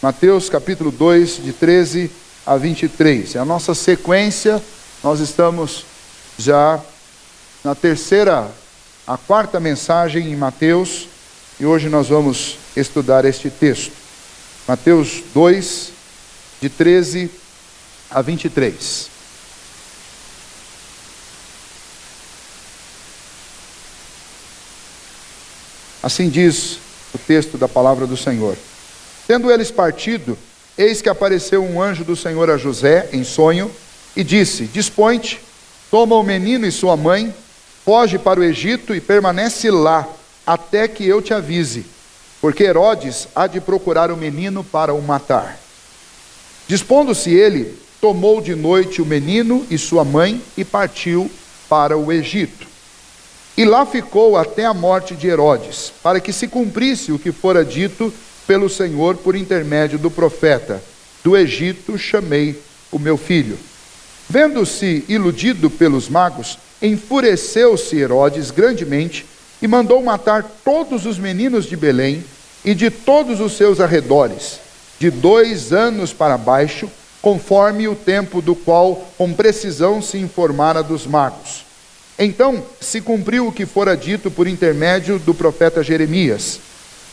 Mateus capítulo 2, de 13 a 23. É a nossa sequência, nós estamos já na a quarta mensagem em Mateus, e hoje nós vamos estudar este texto. Mateus 2, de 13 a 23. Assim diz o texto da palavra do Senhor. Tendo eles partido, eis que apareceu um anjo do Senhor a José em sonho e disse: Dispõe-te, toma o menino e sua mãe, foge para o Egito e permanece lá, até que eu te avise, porque Herodes há de procurar o menino para o matar. Dispondo-se ele, tomou de noite o menino e sua mãe e partiu para o Egito. E lá ficou até a morte de Herodes, para que se cumprisse o que fora dito pelo Senhor por intermédio do profeta: do Egito chamei o meu filho. Vendo-se iludido pelos magos, enfureceu-se Herodes grandemente e mandou matar todos os meninos de Belém e de todos os seus arredores, de 2 anos para baixo, conforme o tempo do qual com precisão se informara dos magos. Então se cumpriu o que fora dito por intermédio do profeta Jeremias.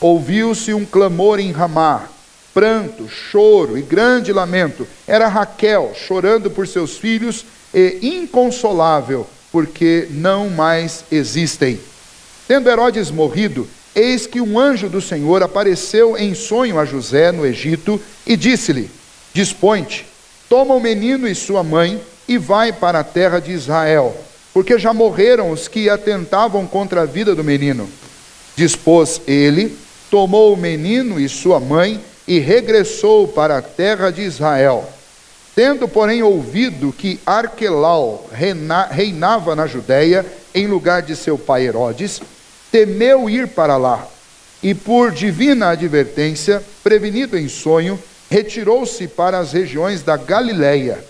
Ouviu-se um clamor em Ramá, pranto, choro e grande lamento. Era Raquel chorando por seus filhos e inconsolável, porque não mais existem. Tendo Herodes morrido, eis que um anjo do Senhor apareceu em sonho a José no Egito e disse-lhe: Dispõe-te, toma o menino e sua mãe e vai para a terra de Israel, porque já morreram os que atentavam contra a vida do menino. Dispôs ele, tomou o menino e sua mãe e regressou para a terra de Israel. Tendo, porém, ouvido que Arquelau reinava na Judéia, em lugar de seu pai Herodes, temeu ir para lá. E por divina advertência, prevenido em sonho, retirou-se para as regiões da Galiléia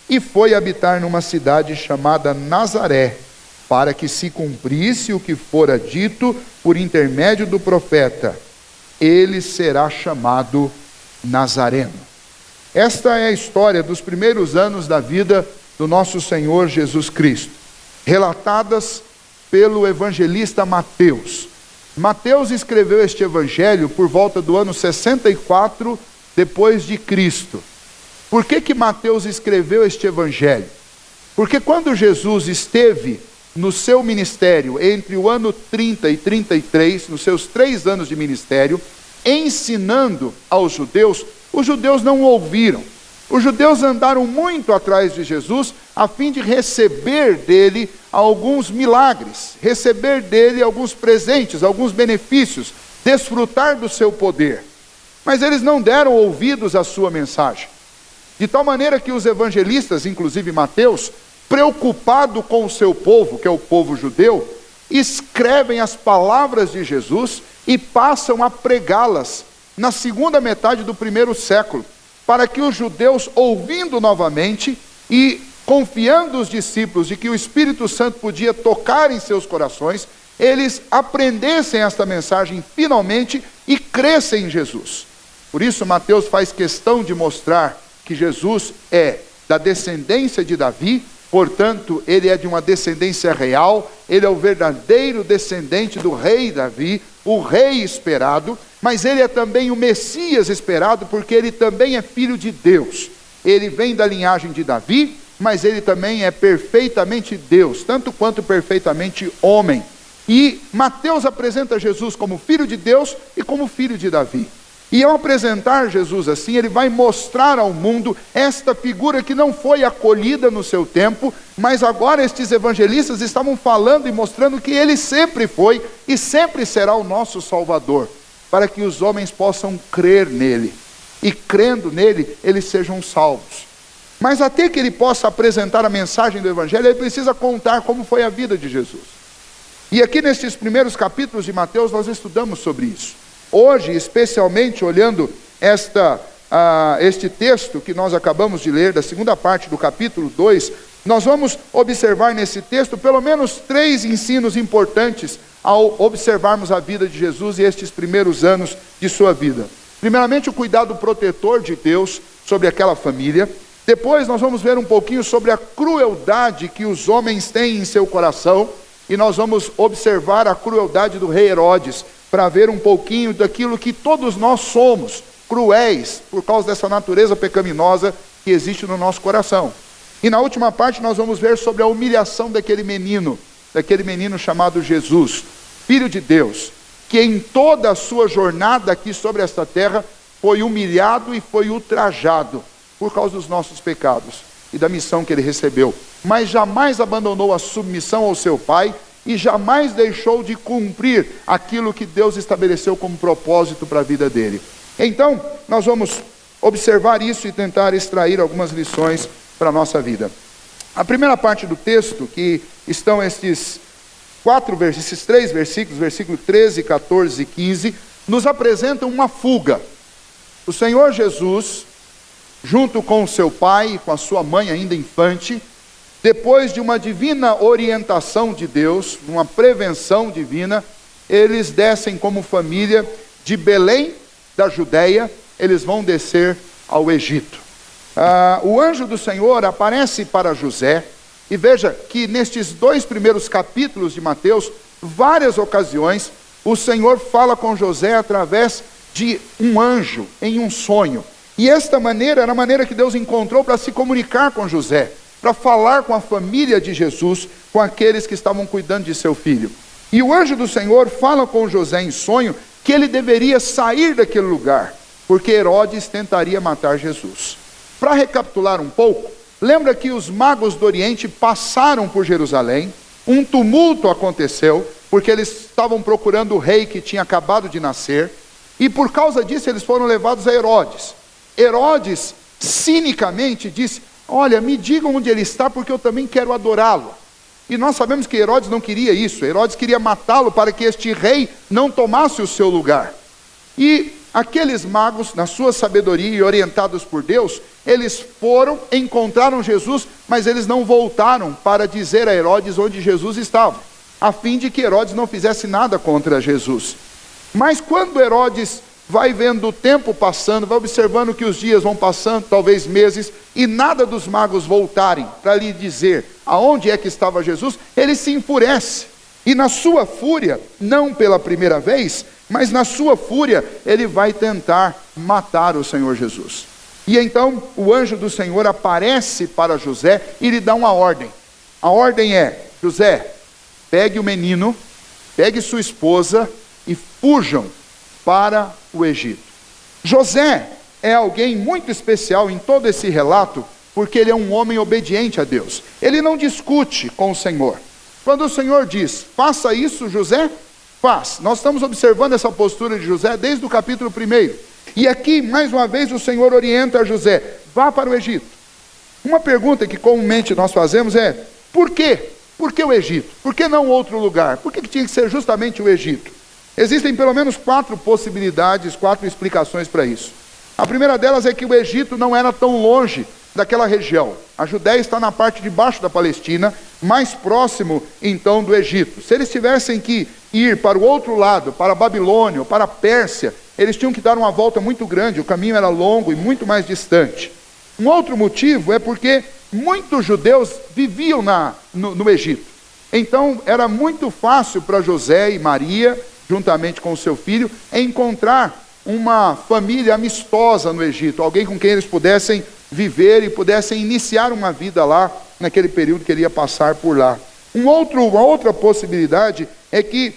e foi habitar numa cidade chamada Nazaré, para que se cumprisse o que fora dito por intermédio do profeta: ele será chamado Nazareno. Esta é a história dos primeiros anos da vida do nosso Senhor Jesus Cristo, relatadas pelo evangelista Mateus. Mateus escreveu este evangelho por volta do ano 64 depois de Cristo. Por que Mateus escreveu este evangelho? Porque quando Jesus esteve no seu ministério, entre o ano 30 e 33, nos seus 3 anos de ministério, ensinando aos judeus, os judeus não o ouviram. Os judeus andaram muito atrás de Jesus, a fim de receber dele alguns milagres, receber dele alguns presentes, alguns benefícios, desfrutar do seu poder. Mas eles não deram ouvidos à sua mensagem. De tal maneira que os evangelistas, inclusive Mateus, preocupado com o seu povo, que é o povo judeu, escrevem as palavras de Jesus e passam a pregá-las na segunda metade do 1º século, para que os judeus, ouvindo novamente e confiando os discípulos de que o Espírito Santo podia tocar em seus corações, eles aprendessem esta mensagem finalmente e crescem em Jesus. Por isso Mateus faz questão de mostrar que Jesus é da descendência de Davi, portanto, ele é de uma descendência real, ele é o verdadeiro descendente do rei Davi, o rei esperado, mas ele é também o Messias esperado, porque ele também é filho de Deus. Ele vem da linhagem de Davi, mas ele também é perfeitamente Deus, tanto quanto perfeitamente homem. E Mateus apresenta Jesus como filho de Deus e como filho de Davi. E ao apresentar Jesus assim, ele vai mostrar ao mundo esta figura que não foi acolhida no seu tempo, mas agora estes evangelistas estavam falando e mostrando que ele sempre foi e sempre será o nosso Salvador, para que os homens possam crer nele, e crendo nele, eles sejam salvos. Mas até que ele possa apresentar a mensagem do evangelho, ele precisa contar como foi a vida de Jesus. E aqui nestes primeiros capítulos de Mateus, nós estudamos sobre isso. Hoje, especialmente olhando este texto que nós acabamos de ler, da segunda parte do capítulo 2, nós vamos observar nesse texto pelo menos 3 ensinos importantes ao observarmos a vida de Jesus e estes primeiros anos de sua vida. Primeiramente, o cuidado protetor de Deus sobre aquela família. Depois nós vamos ver um pouquinho sobre a crueldade que os homens têm em seu coração. E nós vamos observar a crueldade do rei Herodes, para ver um pouquinho daquilo que todos nós somos, cruéis, por causa dessa natureza pecaminosa que existe no nosso coração. E na última parte nós vamos ver sobre a humilhação daquele menino chamado Jesus, Filho de Deus, que em toda a sua jornada aqui sobre esta terra, foi humilhado e foi ultrajado, por causa dos nossos pecados e da missão que ele recebeu, mas jamais abandonou a submissão ao seu Pai e jamais deixou de cumprir aquilo que Deus estabeleceu como propósito para a vida dele. Então, nós vamos observar isso e tentar extrair algumas lições para a nossa vida. A primeira parte do texto, que estão esses três versículos, versículo 13, 14 e 15, nos apresentam uma fuga. O Senhor Jesus, junto com o seu pai e com a sua mãe ainda infante, depois de uma divina orientação de Deus, uma prevenção divina, eles descem como família de Belém, da Judéia, eles vão descer ao Egito. O anjo do Senhor aparece para José, e veja que nestes 2 primeiros capítulos de Mateus, várias ocasiões, o Senhor fala com José através de um anjo, em um sonho. E esta maneira era a maneira que Deus encontrou para se comunicar com José, para falar com a família de Jesus, com aqueles que estavam cuidando de seu filho. E o anjo do Senhor fala com José em sonho que ele deveria sair daquele lugar, porque Herodes tentaria matar Jesus. Para recapitular um pouco, lembra que os magos do Oriente passaram por Jerusalém, um tumulto aconteceu, porque eles estavam procurando o rei que tinha acabado de nascer, e por causa disso eles foram levados a Herodes. Herodes, cinicamente, disse: olha, me digam onde ele está, porque eu também quero adorá-lo. E nós sabemos que Herodes não queria isso. Herodes queria matá-lo para que este rei não tomasse o seu lugar. E aqueles magos, na sua sabedoria e orientados por Deus, eles foram, encontraram Jesus, mas eles não voltaram para dizer a Herodes onde Jesus estava, a fim de que Herodes não fizesse nada contra Jesus. Mas quando Herodes vai vendo o tempo passando, vai observando que os dias vão passando, talvez meses, e nada dos magos voltarem para lhe dizer aonde é que estava Jesus, ele se enfurece. E na sua fúria, não pela primeira vez, mas na sua fúria, ele vai tentar matar o Senhor Jesus. E então o anjo do Senhor aparece para José e lhe dá uma ordem. A ordem é: José, pegue o menino, pegue sua esposa e fujam para o Egito. José é alguém muito especial em todo esse relato, porque ele é um homem obediente a Deus. Ele não discute com o Senhor. Quando o Senhor diz: faça isso, José, faz. Nós estamos observando essa postura de José desde o capítulo 1. E aqui, mais uma vez, o Senhor orienta a José: vá para o Egito. Uma pergunta que comumente nós fazemos é: por quê? Por que o Egito? Por que não outro lugar? Por que tinha que ser justamente o Egito? Existem pelo menos 4 possibilidades, 4 explicações para isso. A primeira delas é que o Egito não era tão longe daquela região. A Judéia está na parte de baixo da Palestina, mais próximo então do Egito. Se eles tivessem que ir para o outro lado, para a Babilônia ou para a Pérsia, eles tinham que dar uma volta muito grande, o caminho era longo e muito mais distante. Um outro motivo é porque muitos judeus viviam no Egito. Então era muito fácil para José e Maria, juntamente com o seu filho, encontrar uma família amistosa no Egito, alguém com quem eles pudessem viver e pudessem iniciar uma vida lá, naquele período que ele ia passar por lá. Uma outra possibilidade é que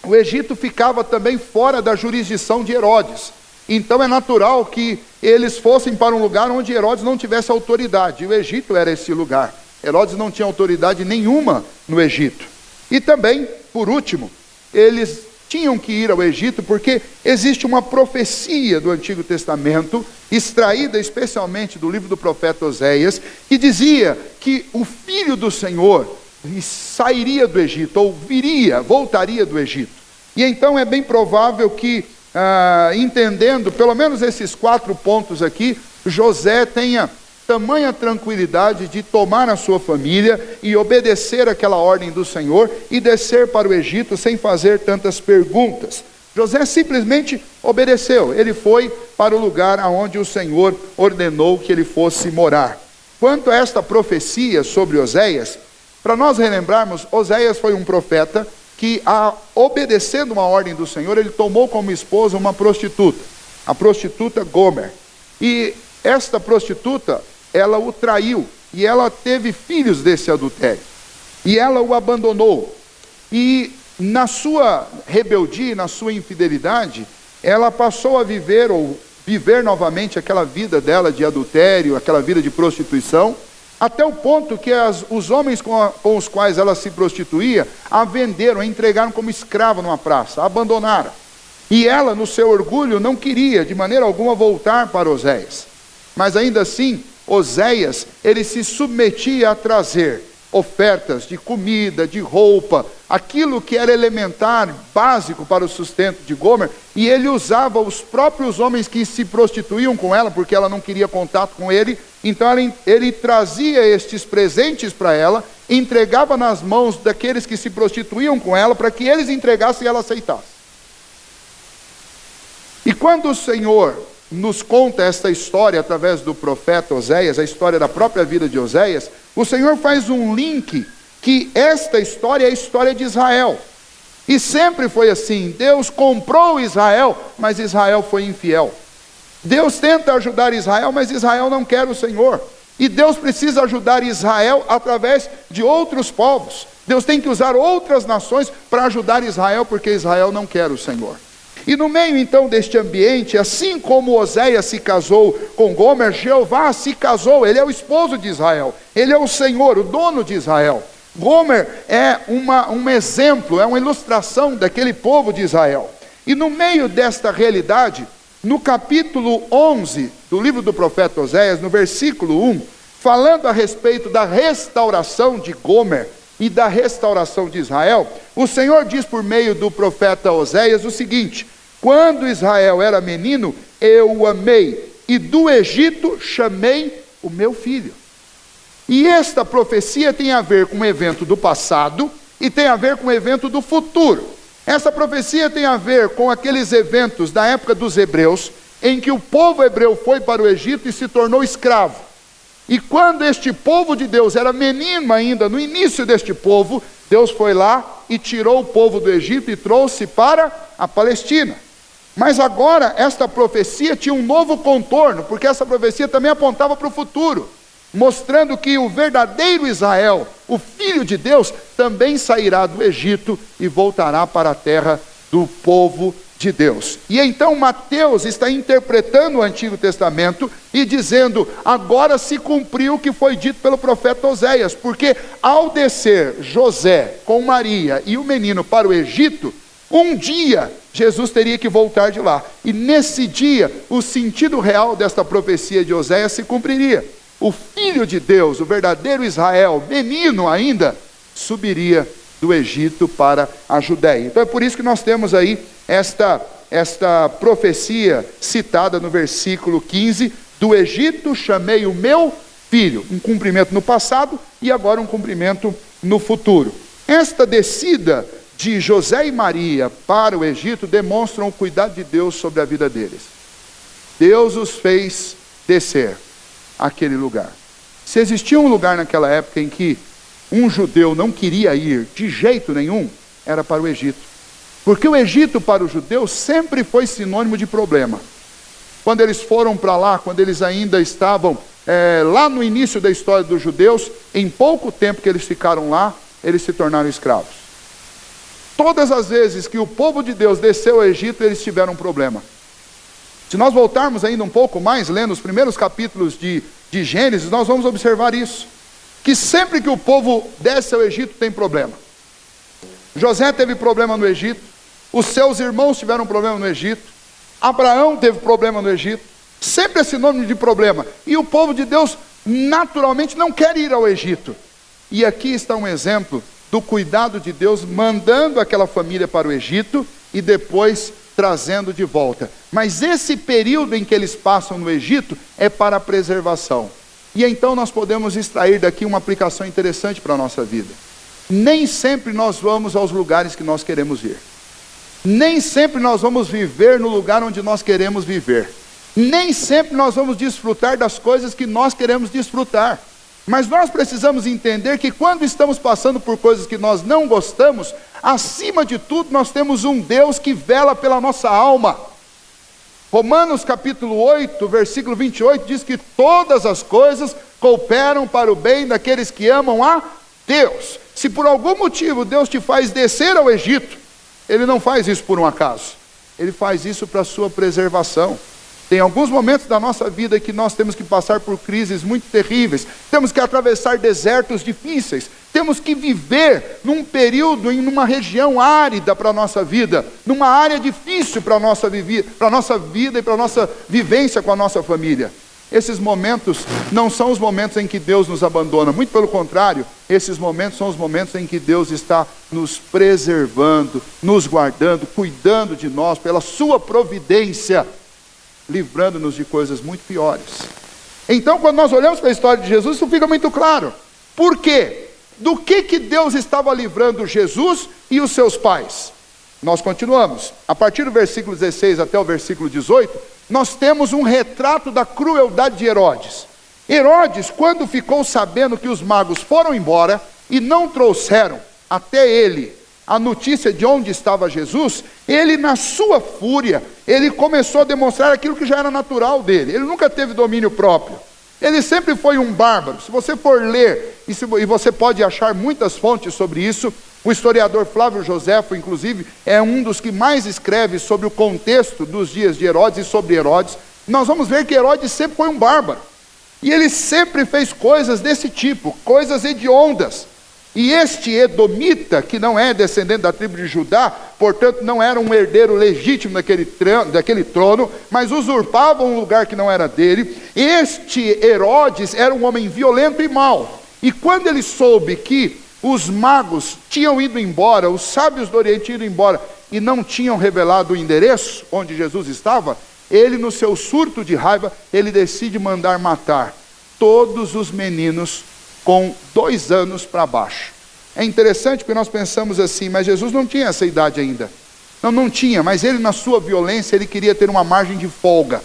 o Egito ficava também fora da jurisdição de Herodes. Então é natural que eles fossem para um lugar onde Herodes não tivesse autoridade. E o Egito era esse lugar. Herodes não tinha autoridade nenhuma no Egito. E também, por último, eles tinham que ir ao Egito porque existe uma profecia do Antigo Testamento, extraída especialmente do livro do profeta Oséias, que dizia que o Filho do Senhor sairia do Egito, ou voltaria do Egito. E então é bem provável que, entendendo pelo menos esses 4 pontos aqui, José tenha tamanha tranquilidade de tomar a sua família e obedecer aquela ordem do Senhor e descer para o Egito sem fazer tantas perguntas. José simplesmente obedeceu. Ele foi para o lugar aonde o Senhor ordenou que ele fosse morar. Quanto a esta profecia sobre Oséias, para nós relembrarmos, Oséias foi um profeta que, obedecendo uma ordem do Senhor, ele tomou como esposa uma prostituta, a prostituta Gomer. E esta prostituta, ela o traiu, e ela teve filhos desse adultério. E ela o abandonou. E na sua rebeldia, na sua infidelidade, ela passou a viver novamente aquela vida dela de adultério, aquela vida de prostituição, até o ponto que os homens com os quais ela se prostituía, a venderam, a entregaram como escrava numa praça, a abandonaram. E ela, no seu orgulho, não queria de maneira alguma voltar para Oséias. Mas ainda assim, Oséias, ele se submetia a trazer ofertas de comida, de roupa, aquilo que era elementar, básico para o sustento de Gomer, e ele usava os próprios homens que se prostituíam com ela, porque ela não queria contato com ele, então ele trazia estes presentes para ela, entregava nas mãos daqueles que se prostituíam com ela, para que eles entregassem e ela aceitasse. E quando o Senhor nos conta esta história através do profeta Oséias, a história da própria vida de Oséias, o Senhor faz um link que esta história é a história de Israel. E sempre foi assim, Deus comprou Israel, mas Israel foi infiel. Deus tenta ajudar Israel, mas Israel não quer o Senhor. E Deus precisa ajudar Israel através de outros povos. Deus tem que usar outras nações para ajudar Israel, porque Israel não quer o Senhor. E no meio então deste ambiente, assim como Oséias se casou com Gomer, Jeová se casou, ele é o esposo de Israel, ele é o Senhor, o dono de Israel. Gomer é um exemplo, é uma ilustração daquele povo de Israel. E no meio desta realidade, no capítulo 11 do livro do profeta Oséias, no versículo 1, falando a respeito da restauração de Gomer e da restauração de Israel, o Senhor diz por meio do profeta Oséias o seguinte: quando Israel era menino, eu o amei, e do Egito chamei o meu filho. E esta profecia tem a ver com um evento do passado e tem a ver com um evento do futuro. Essa profecia tem a ver com aqueles eventos da época dos hebreus, em que o povo hebreu foi para o Egito e se tornou escravo. E quando este povo de Deus era menino ainda, no início deste povo, Deus foi lá e tirou o povo do Egito e trouxe para a Palestina. Mas agora esta profecia tinha um novo contorno, porque essa profecia também apontava para o futuro, mostrando que o verdadeiro Israel, o Filho de Deus, também sairá do Egito e voltará para a terra do povo de Deus. E então Mateus está interpretando o Antigo Testamento e dizendo: agora se cumpriu o que foi dito pelo profeta Oséias, porque ao descer José com Maria e o menino para o Egito, um dia Jesus teria que voltar de lá. E nesse dia, o sentido real desta profecia de Oséias se cumpriria. O Filho de Deus, o verdadeiro Israel, menino ainda, subiria do Egito para a Judéia. Então é por isso que nós temos aí esta profecia citada no versículo 15: do Egito chamei o meu filho. Um cumprimento no passado e agora um cumprimento no futuro. Esta descida de José e Maria para o Egito demonstram o cuidado de Deus sobre a vida deles. Deus os fez descer àquele lugar. Se existia um lugar naquela época em que um judeu não queria ir de jeito nenhum, era para o Egito. Porque o Egito para os judeus sempre foi sinônimo de problema. Quando eles foram para lá, quando eles ainda estavam lá no início da história dos judeus, em pouco tempo que eles ficaram lá, eles se tornaram escravos. Todas as vezes que o povo de Deus desceu ao Egito, eles tiveram um problema. Se nós voltarmos ainda um pouco mais, lendo os primeiros capítulos de Gênesis, nós vamos observar isso. Que sempre que o povo desce ao Egito tem problema. José teve problema no Egito, os seus irmãos tiveram problema no Egito, Abraão teve problema no Egito, sempre é sinônimo de problema. E o povo de Deus naturalmente não quer ir ao Egito. E aqui está um exemplo do cuidado de Deus, mandando aquela família para o Egito e depois trazendo de volta. Mas esse período em que eles passam no Egito é para a preservação. E então nós podemos extrair daqui uma aplicação interessante para a nossa vida. Nem sempre nós vamos aos lugares que nós queremos ir. Nem sempre nós vamos viver no lugar onde nós queremos viver. Nem sempre nós vamos desfrutar das coisas que nós queremos desfrutar. Mas nós precisamos entender que quando estamos passando por coisas que nós não gostamos, acima de tudo nós temos um Deus que vela pela nossa alma. Romanos capítulo 8, versículo 28 diz que todas as coisas cooperam para o bem daqueles que amam a Deus. Se por algum motivo Deus te faz descer ao Egito, Ele não faz isso por um acaso. Ele faz isso para a sua preservação. Tem alguns momentos da nossa vida que nós temos que passar por crises muito terríveis. Temos que atravessar desertos difíceis. Temos que viver num período, em uma região árida para a nossa vida. Numa área difícil para a nossa vida e para a nossa vivência com a nossa família. Esses momentos não são os momentos em que Deus nos abandona. Muito pelo contrário, esses momentos são os momentos em que Deus está nos preservando, nos guardando, cuidando de nós pela sua providência, livrando-nos de coisas muito piores. Então, quando nós olhamos para a história de Jesus, isso fica muito claro. Por quê? Do que Deus estava livrando Jesus e os seus pais? Nós continuamos. A partir do versículo 16 até o versículo 18, nós temos um retrato da crueldade de Herodes. Herodes, quando ficou sabendo que os magos foram embora e não trouxeram até ele a notícia de onde estava Jesus, ele, na sua fúria, ele começou a demonstrar aquilo que já era natural dele. Ele nunca teve domínio próprio. Ele sempre foi um bárbaro. Se você for ler, e você pode achar muitas fontes sobre isso, o historiador Flávio Joséfo, inclusive, é um dos que mais escreve sobre o contexto dos dias de Herodes e sobre Herodes. Nós vamos ver que Herodes sempre foi um bárbaro. E ele sempre fez coisas desse tipo, coisas hediondas. E este edomita, que não é descendente da tribo de Judá, portanto não era um herdeiro legítimo daquele trono, mas usurpava um lugar que não era dele. Este Herodes era um homem violento e mau. E quando ele soube que os magos tinham ido embora, os sábios do Oriente tinham ido embora, e não tinham revelado o endereço onde Jesus estava, ele, no seu surto de raiva, ele decide mandar matar todos os meninos com 2 anos para baixo. É interessante porque nós pensamos assim, mas Jesus não tinha essa idade ainda. Não tinha, mas ele, na sua violência, ele queria ter uma margem de folga.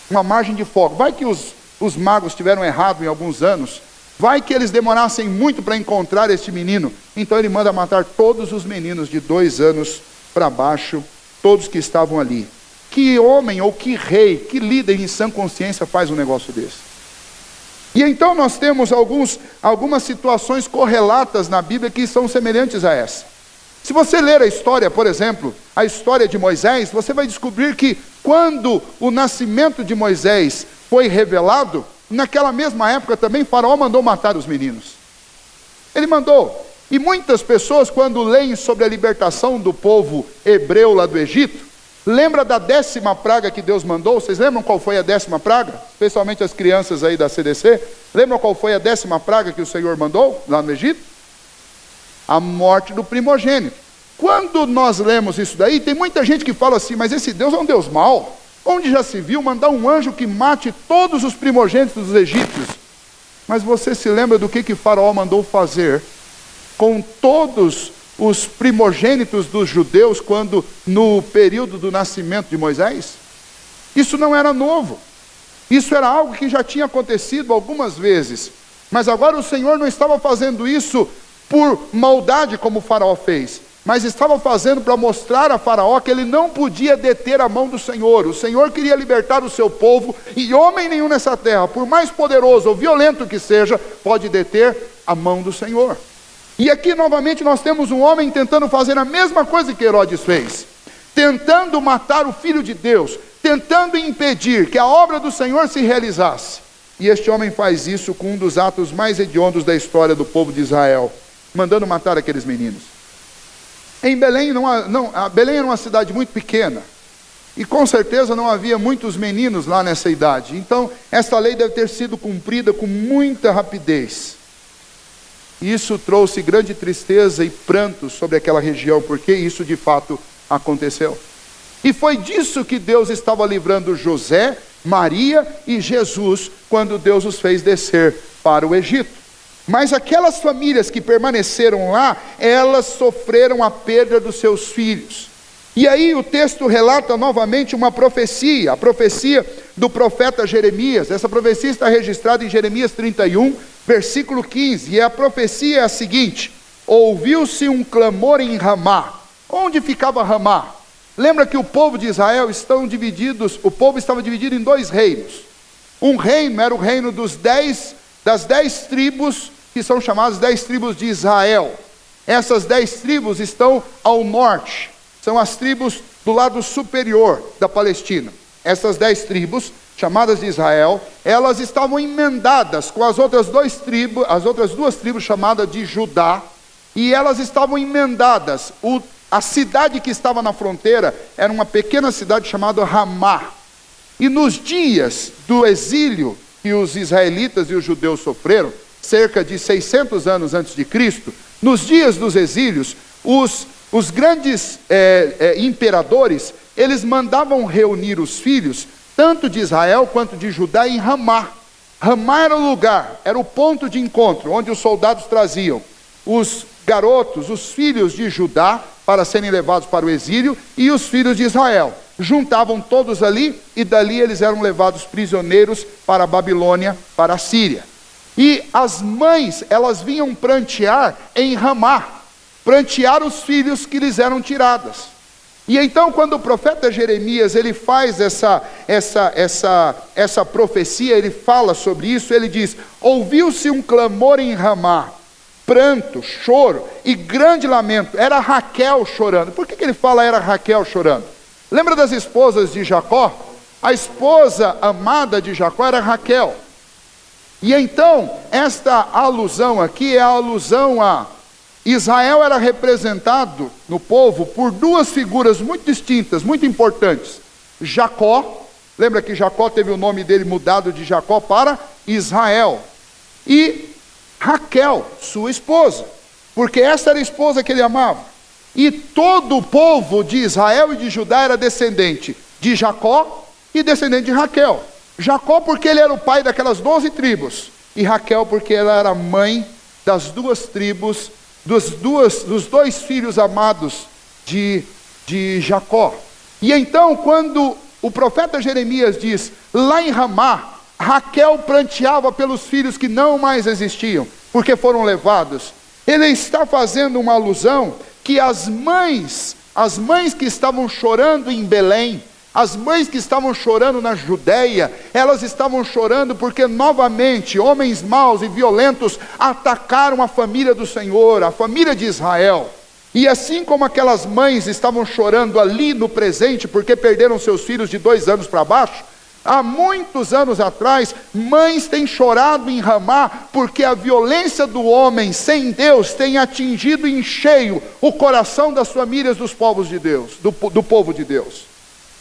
Uma margem de folga. Vai que os magos tiveram errado em alguns anos, vai que eles demorassem muito para encontrar este menino. Então ele manda matar todos os meninos de 2 anos para baixo, todos que estavam ali. Que homem ou que rei, que líder em sã consciência faz um negócio desse? E então nós temos algumas situações correlatas na Bíblia que são semelhantes a essa. Se você ler a história, por exemplo, a história de Moisés, você vai descobrir que quando o nascimento de Moisés foi revelado, naquela mesma época também Faraó mandou matar os meninos. Ele mandou. E muitas pessoas, quando leem sobre a libertação do povo hebreu lá do Egito, lembra da 10ª praga que Deus mandou? Vocês lembram qual foi a 10ª praga? Especialmente as crianças aí da CDC. Lembram qual foi a 10ª praga que o Senhor mandou lá no Egito? A morte do primogênito. Quando nós lemos isso daí, tem muita gente que fala assim, mas esse Deus é um Deus mau. Onde já se viu mandar um anjo que mate todos os primogênitos dos egípcios? Mas você se lembra do que Faraó mandou fazer com todos os primogênitos dos judeus quando no período do nascimento de Moisés? Isso não era novo. Isso era algo que já tinha acontecido algumas vezes. Mas agora o Senhor não estava fazendo isso por maldade como o Faraó fez, mas estava fazendo para mostrar a Faraó que ele não podia deter a mão do Senhor. O Senhor queria libertar o seu povo, e homem nenhum nessa terra, por mais poderoso ou violento que seja, pode deter a mão do Senhor. E aqui novamente nós temos um homem tentando fazer a mesma coisa que Herodes fez, tentando matar o Filho de Deus, tentando impedir que a obra do Senhor se realizasse. E este homem faz isso com um dos atos mais hediondos da história do povo de Israel, mandando matar aqueles meninos. Em Belém, Belém era uma cidade muito pequena, e com certeza não havia muitos meninos lá nessa idade. Então, essa lei deve ter sido cumprida com muita rapidez. Isso trouxe grande tristeza e pranto sobre aquela região, porque isso de fato aconteceu. E foi disso que Deus estava livrando José, Maria e Jesus, quando Deus os fez descer para o Egito. Mas aquelas famílias que permaneceram lá, elas sofreram a perda dos seus filhos. E aí o texto relata novamente uma profecia, a profecia do profeta Jeremias. Essa profecia está registrada em Jeremias 31, versículo 15. E a profecia é a seguinte: ouviu-se um clamor em Ramá. Onde ficava Ramá? Lembra que o povo de Israel estava dividido em 2 reinos. Um reino era o reino das 10 tribos, que são chamadas 10 tribos de Israel. Essas 10 tribos estão ao norte, são as tribos do lado superior da Palestina. Essas 10 tribos, chamadas de Israel, elas estavam emendadas com as outras 2 tribos chamadas de Judá, e elas estavam emendadas. A cidade que estava na fronteira era uma pequena cidade chamada Ramá. E nos dias do exílio que os israelitas e os judeus sofreram, cerca de 600 anos antes de Cristo, nos dias dos exílios, os grandes imperadores, eles mandavam reunir os filhos, tanto de Israel quanto de Judá, em Ramá. Ramá era o lugar, era o ponto de encontro, onde os soldados traziam os garotos, os filhos de Judá, para serem levados para o exílio, e os filhos de Israel. Juntavam todos ali, e dali eles eram levados prisioneiros para a Babilônia, para a Síria. E as mães, elas vinham prantear em Ramá, prantear os filhos que lhes eram tirados. E então, quando o profeta Jeremias, ele faz essa profecia, ele fala sobre isso, ele diz: ouviu-se um clamor em Ramá, pranto, choro e grande lamento. Era Raquel chorando. Por que ele fala era Raquel chorando? Lembra das esposas de Jacó? A esposa amada de Jacó era Raquel. E então, esta alusão aqui é a alusão a Israel era representado no povo por 2 figuras muito distintas, muito importantes. Jacó, lembra que Jacó teve o nome dele mudado de Jacó para Israel. E Raquel, sua esposa, porque essa era a esposa que ele amava. E todo o povo de Israel e de Judá era descendente de Jacó e descendente de Raquel. Jacó porque ele era o pai daquelas 12 tribos, e Raquel porque ela era mãe das 2 tribos, dos 2 filhos amados de Jacó. E então, quando o profeta Jeremias diz, lá em Ramá, Raquel pranteava pelos filhos que não mais existiam, porque foram levados, ele está fazendo uma alusão que as mães que estavam chorando em Belém, as mães que estavam chorando na Judéia, elas estavam chorando porque novamente homens maus e violentos atacaram a família do Senhor, a família de Israel. E assim como aquelas mães estavam chorando ali no presente porque perderam seus filhos de 2 anos para baixo, há muitos anos atrás, mães têm chorado em Ramá, porque a violência do homem sem Deus tem atingido em cheio o coração das famílias dos povos de Deus, do povo de Deus.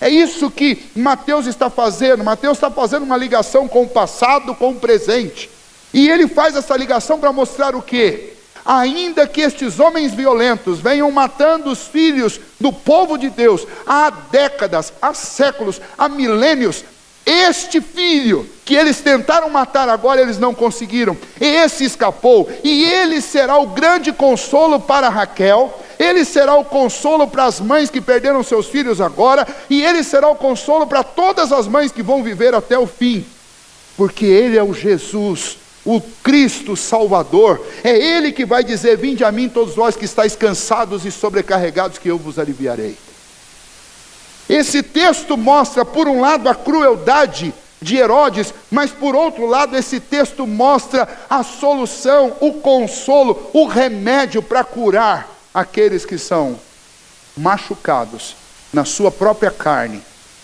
É isso que Mateus está fazendo. Mateus está fazendo uma ligação com o passado, com o presente. E ele faz essa ligação para mostrar o quê? Ainda que estes homens violentos venham matando os filhos do povo de Deus há décadas, há séculos, há milênios, este filho que eles tentaram matar agora, eles não conseguiram. Esse escapou, e ele será o grande consolo para Raquel, ele será o consolo para as mães que perderam seus filhos agora, e ele será o consolo para todas as mães que vão viver até o fim, porque ele é o Jesus, o Cristo Salvador. É ele que vai dizer: vinde a mim todos vós que estáis cansados e sobrecarregados, que eu vos aliviarei. Esse texto mostra, por um lado, a crueldade de Herodes, mas por outro lado, esse texto mostra a solução, o consolo, o remédio para curar aqueles que são machucados na sua própria carne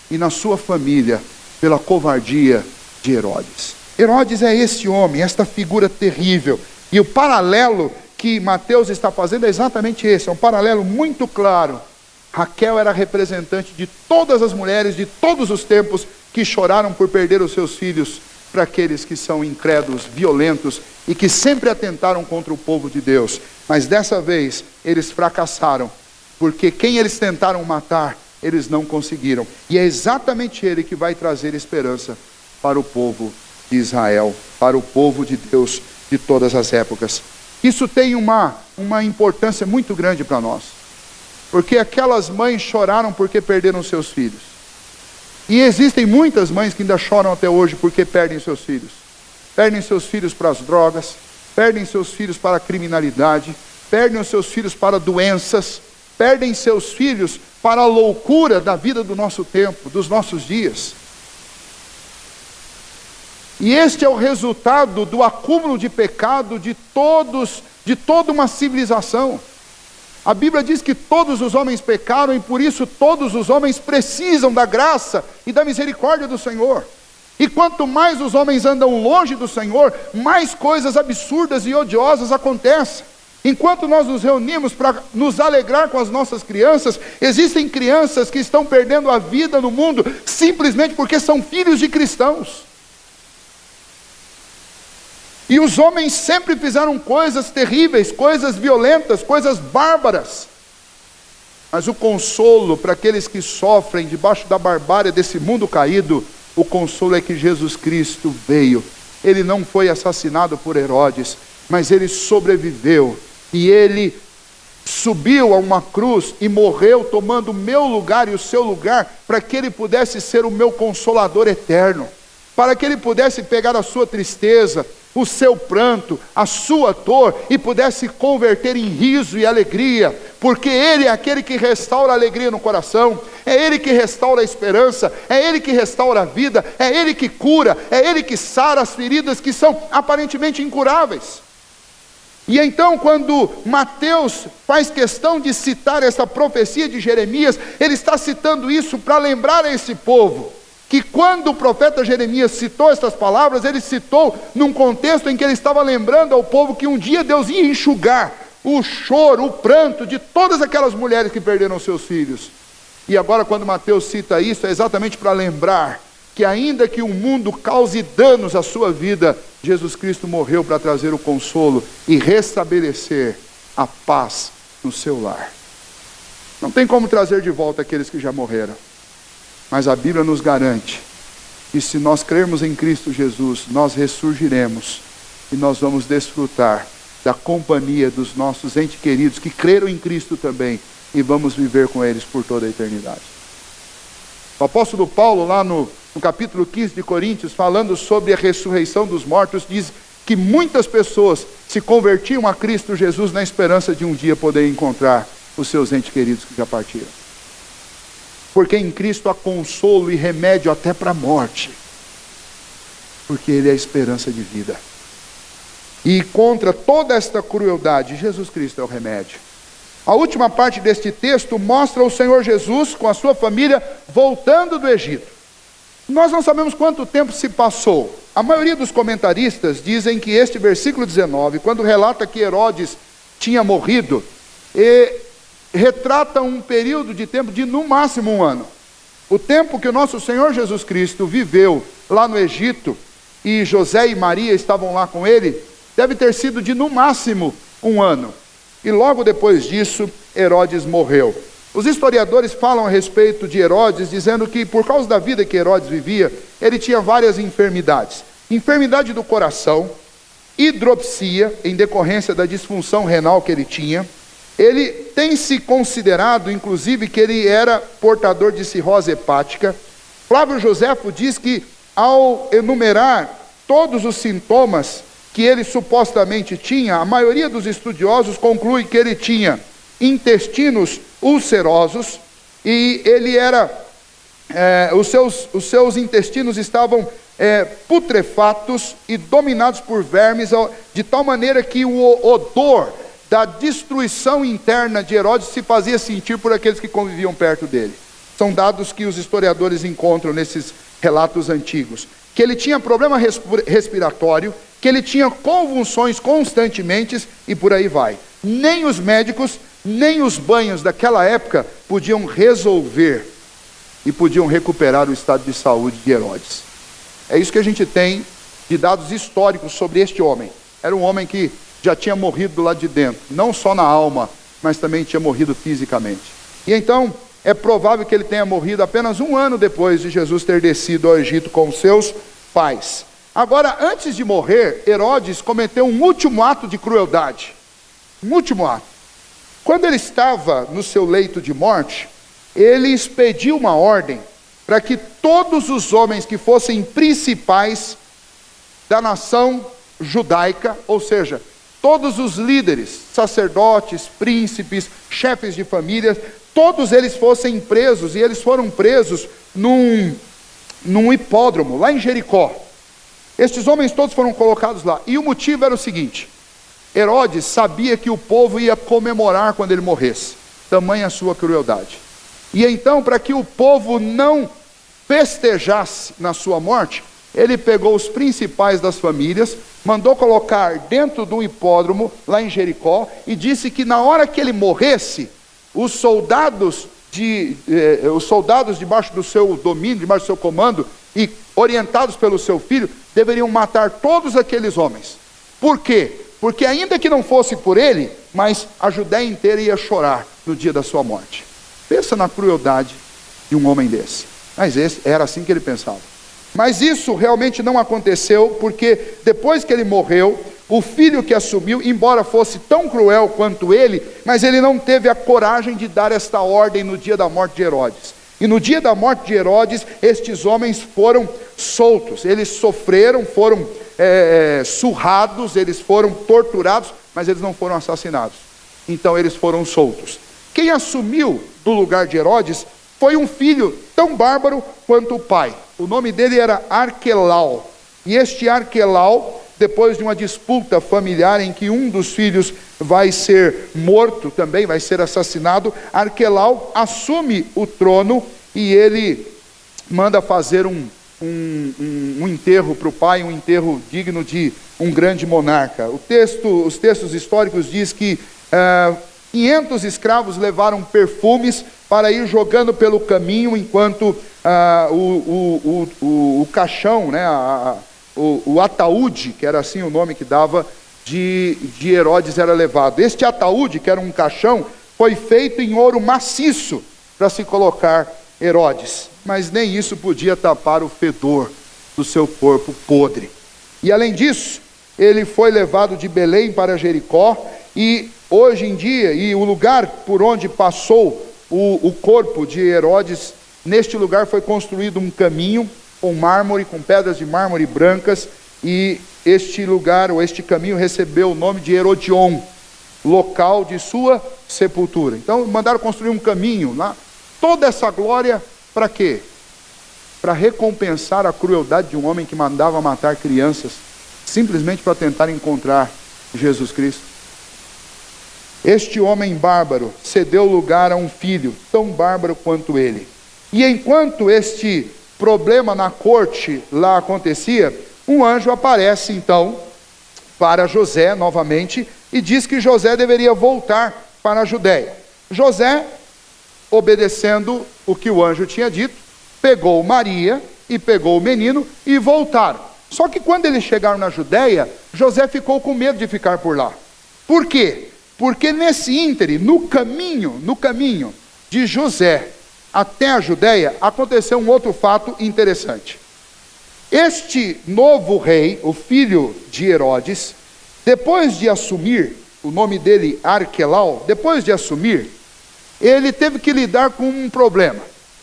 e na sua família pela covardia de Herodes. Herodes é esse homem, esta figura terrível. E o paralelo que Mateus está fazendo é exatamente esse, é um paralelo muito claro. Raquel era representante de todas as mulheres de todos os tempos que choraram por perder os seus filhos para aqueles que são incrédulos, violentos e que sempre atentaram contra o povo de Deus. Mas dessa vez eles fracassaram, porque quem eles tentaram matar, eles não conseguiram. E é exatamente ele que vai trazer esperança para o povo de Israel, para o povo de Deus de todas as épocas. Isso tem uma importância muito grande para nós. porque aquelas mães choraram porque perderam seus filhos. E existem muitas mães que ainda choram até hoje porque perdem seus filhos. Perdem seus filhos para as drogas, perdem seus filhos para a criminalidade, perdem os seus filhos para doenças, perdem seus filhos para a loucura da vida do nosso tempo, dos nossos dias. E este é o resultado do acúmulo de pecado de toda uma civilização. A Bíblia diz que todos os homens pecaram e por isso todos os homens precisam da graça e da misericórdia do Senhor. E quanto mais os homens andam longe do Senhor, mais coisas absurdas e odiosas acontecem. Enquanto nós nos reunimos para nos alegrar com as nossas crianças, existem crianças que estão perdendo a vida no mundo simplesmente porque são filhos de cristãos. E os homens sempre fizeram coisas terríveis, coisas violentas, coisas bárbaras. Mas o consolo para aqueles que sofrem debaixo da barbárie desse mundo caído, o consolo é que Jesus Cristo veio. Ele não foi assassinado por Herodes, mas ele sobreviveu. E ele subiu a uma cruz e morreu tomando o meu lugar e o seu lugar, para que ele pudesse ser o meu consolador eterno. Para que ele pudesse pegar a sua tristeza, o seu pranto, a sua dor, e pudesse converter em riso e alegria, porque Ele é aquele que restaura a alegria no coração, é Ele que restaura a esperança, é Ele que restaura a vida, é Ele que cura, é Ele que sara as feridas que são aparentemente incuráveis. E então, quando Mateus faz questão de citar essa profecia de Jeremias, ele está citando isso para lembrar a esse povo, que quando o profeta Jeremias citou essas palavras, ele citou num contexto em que ele estava lembrando ao povo que um dia Deus ia enxugar o choro, o pranto de todas aquelas mulheres que perderam seus filhos. E agora, quando Mateus cita isso, é exatamente para lembrar que ainda que o mundo cause danos à sua vida, Jesus Cristo morreu para trazer o consolo e restabelecer a paz no seu lar. Não tem como trazer de volta aqueles que já morreram. Mas a Bíblia nos garante que se nós crermos em Cristo Jesus, nós ressurgiremos e nós vamos desfrutar da companhia dos nossos entes queridos que creram em Cristo também, e vamos viver com eles por toda a eternidade. O apóstolo Paulo, lá no capítulo 15 de Coríntios, falando sobre a ressurreição dos mortos, diz que muitas pessoas se convertiam a Cristo Jesus na esperança de um dia poder encontrar os seus entes queridos que já partiram. Porque em Cristo há consolo e remédio até para a morte. Porque Ele é a esperança de vida. E contra toda esta crueldade, Jesus Cristo é o remédio. A última parte deste texto mostra o Senhor Jesus com a sua família voltando do Egito. Nós não sabemos quanto tempo se passou. A maioria dos comentaristas dizem que este versículo 19, quando relata que Herodes tinha morrido, retrata um período de tempo de no máximo 1 ano. O tempo que o nosso Senhor Jesus Cristo viveu lá no Egito, e José e Maria estavam lá com ele, deve ter sido de no máximo 1 ano. E logo depois disso, Herodes morreu. Os historiadores falam a respeito de Herodes, dizendo que por causa da vida que Herodes vivia, ele tinha várias enfermidades. Enfermidade do coração, hidropsia, em decorrência da disfunção renal que ele tinha. Ele tem se considerado, inclusive, que ele era portador de cirrose hepática. Flávio Joséfo diz que, ao enumerar todos os sintomas que ele supostamente tinha, a maioria dos estudiosos conclui que ele tinha intestinos ulcerosos, e ele era, os seus intestinos estavam putrefatos e dominados por vermes, de tal maneira que o odor da destruição interna de Herodes se fazia sentir por aqueles que conviviam perto dele. São dados que os historiadores encontram nesses relatos antigos. Que ele tinha problema respiratório, que ele tinha convulsões constantemente, e por aí vai. Nem os médicos, nem os banhos daquela época podiam resolver e podiam recuperar o estado de saúde de Herodes. É isso que a gente tem de dados históricos sobre este homem. Era um homem que já tinha morrido do lado de dentro, não só na alma, mas também tinha morrido fisicamente. E então, é provável que ele tenha morrido apenas 1 ano depois de Jesus ter descido ao Egito com seus pais. Agora, antes de morrer, Herodes cometeu um último ato de crueldade. Um último ato. Quando ele estava no seu leito de morte, ele expediu uma ordem para que todos os homens que fossem principais da nação judaica, ou seja, todos os líderes, sacerdotes, príncipes, chefes de famílias, todos eles fossem presos, e eles foram presos num hipódromo, lá em Jericó. Estes homens todos foram colocados lá, e o motivo era o seguinte: Herodes sabia que o povo ia comemorar quando ele morresse, tamanha a sua crueldade. E então, para que o povo não festejasse na sua morte, ele pegou os principais das famílias, mandou colocar dentro do hipódromo, lá em Jericó, e disse que na hora que ele morresse, os soldados debaixo do seu domínio, debaixo do seu comando, e orientados pelo seu filho, deveriam matar todos aqueles homens. Por quê? Porque ainda que não fosse por ele, mas a Judéia inteira ia chorar no dia da sua morte. Pensa na crueldade de um homem desse. Mas era assim que ele pensava. Mas isso realmente não aconteceu, porque depois que ele morreu, o filho que assumiu, embora fosse tão cruel quanto ele, mas ele não teve a coragem de dar esta ordem no dia da morte de Herodes. E no dia da morte de Herodes, estes homens foram soltos. Eles sofreram, foram surrados, eles foram torturados, mas eles não foram assassinados. Então eles foram soltos. Quem assumiu do lugar de Herodes foi um filho tão bárbaro quanto o pai. O nome dele era Arquelau. E este Arquelau, depois de uma disputa familiar em que um dos filhos vai ser morto também, vai ser assassinado, Arquelau assume o trono e ele manda fazer um enterro para o pai, um enterro digno de um grande monarca. Os textos históricos diz que 500 escravos levaram perfumes para ir jogando pelo caminho, enquanto o caixão, né, o ataúde, que era assim o nome que dava, de Herodes era levado. Este ataúde, que era um caixão, foi feito em ouro maciço para se colocar Herodes, mas nem isso podia tapar o fedor do seu corpo podre. E além disso, ele foi levado de Belém para Jericó, e hoje em dia, e o lugar por onde passou o corpo de Herodes, neste lugar foi construído um caminho com mármore, com pedras de mármore brancas, e este lugar, ou este caminho, recebeu o nome de Herodion, local de sua sepultura. Então mandaram construir um caminho lá. Toda essa glória para quê? Para recompensar a crueldade de um homem que mandava matar crianças, simplesmente para tentar encontrar Jesus Cristo. Este homem bárbaro cedeu lugar a um filho tão bárbaro quanto ele. E enquanto este problema na corte lá acontecia, um anjo aparece então para José novamente e diz que José deveria voltar para a Judéia. José, obedecendo o que o anjo tinha dito, pegou Maria e pegou o menino e voltaram. Só que quando eles chegaram na Judéia, José ficou com medo de ficar por lá. Por quê? Porque nesse íntere, no caminho de José até a Judéia, aconteceu um outro fato interessante. Este novo rei, o filho de Herodes, depois de assumir, o nome dele Arquelau, depois de assumir, ele teve que lidar com um problema.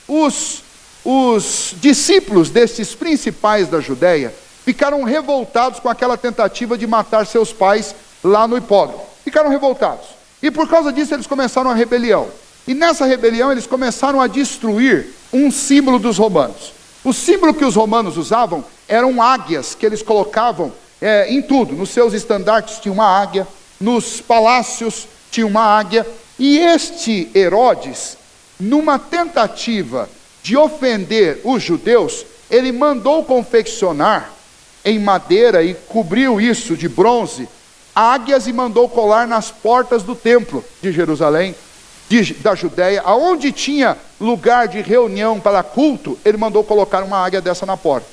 Os discípulos destes principais da Judéia ficaram revoltados com aquela tentativa de matar seus pais lá no hipódromo. Ficaram revoltados. E por causa disso eles começaram a rebelião. E nessa rebelião eles começaram a destruir um símbolo dos romanos. O símbolo que os romanos usavam eram águias que eles colocavam em tudo. Nos seus estandartes tinha uma águia, nos palácios tinha uma águia. E este Herodes, numa tentativa de ofender os judeus, ele mandou confeccionar em madeira e cobriu isso de bronze, águias, e mandou colar nas portas do templo de Jerusalém, da Judéia, aonde tinha lugar de reunião para culto, ele mandou colocar uma águia dessa na porta.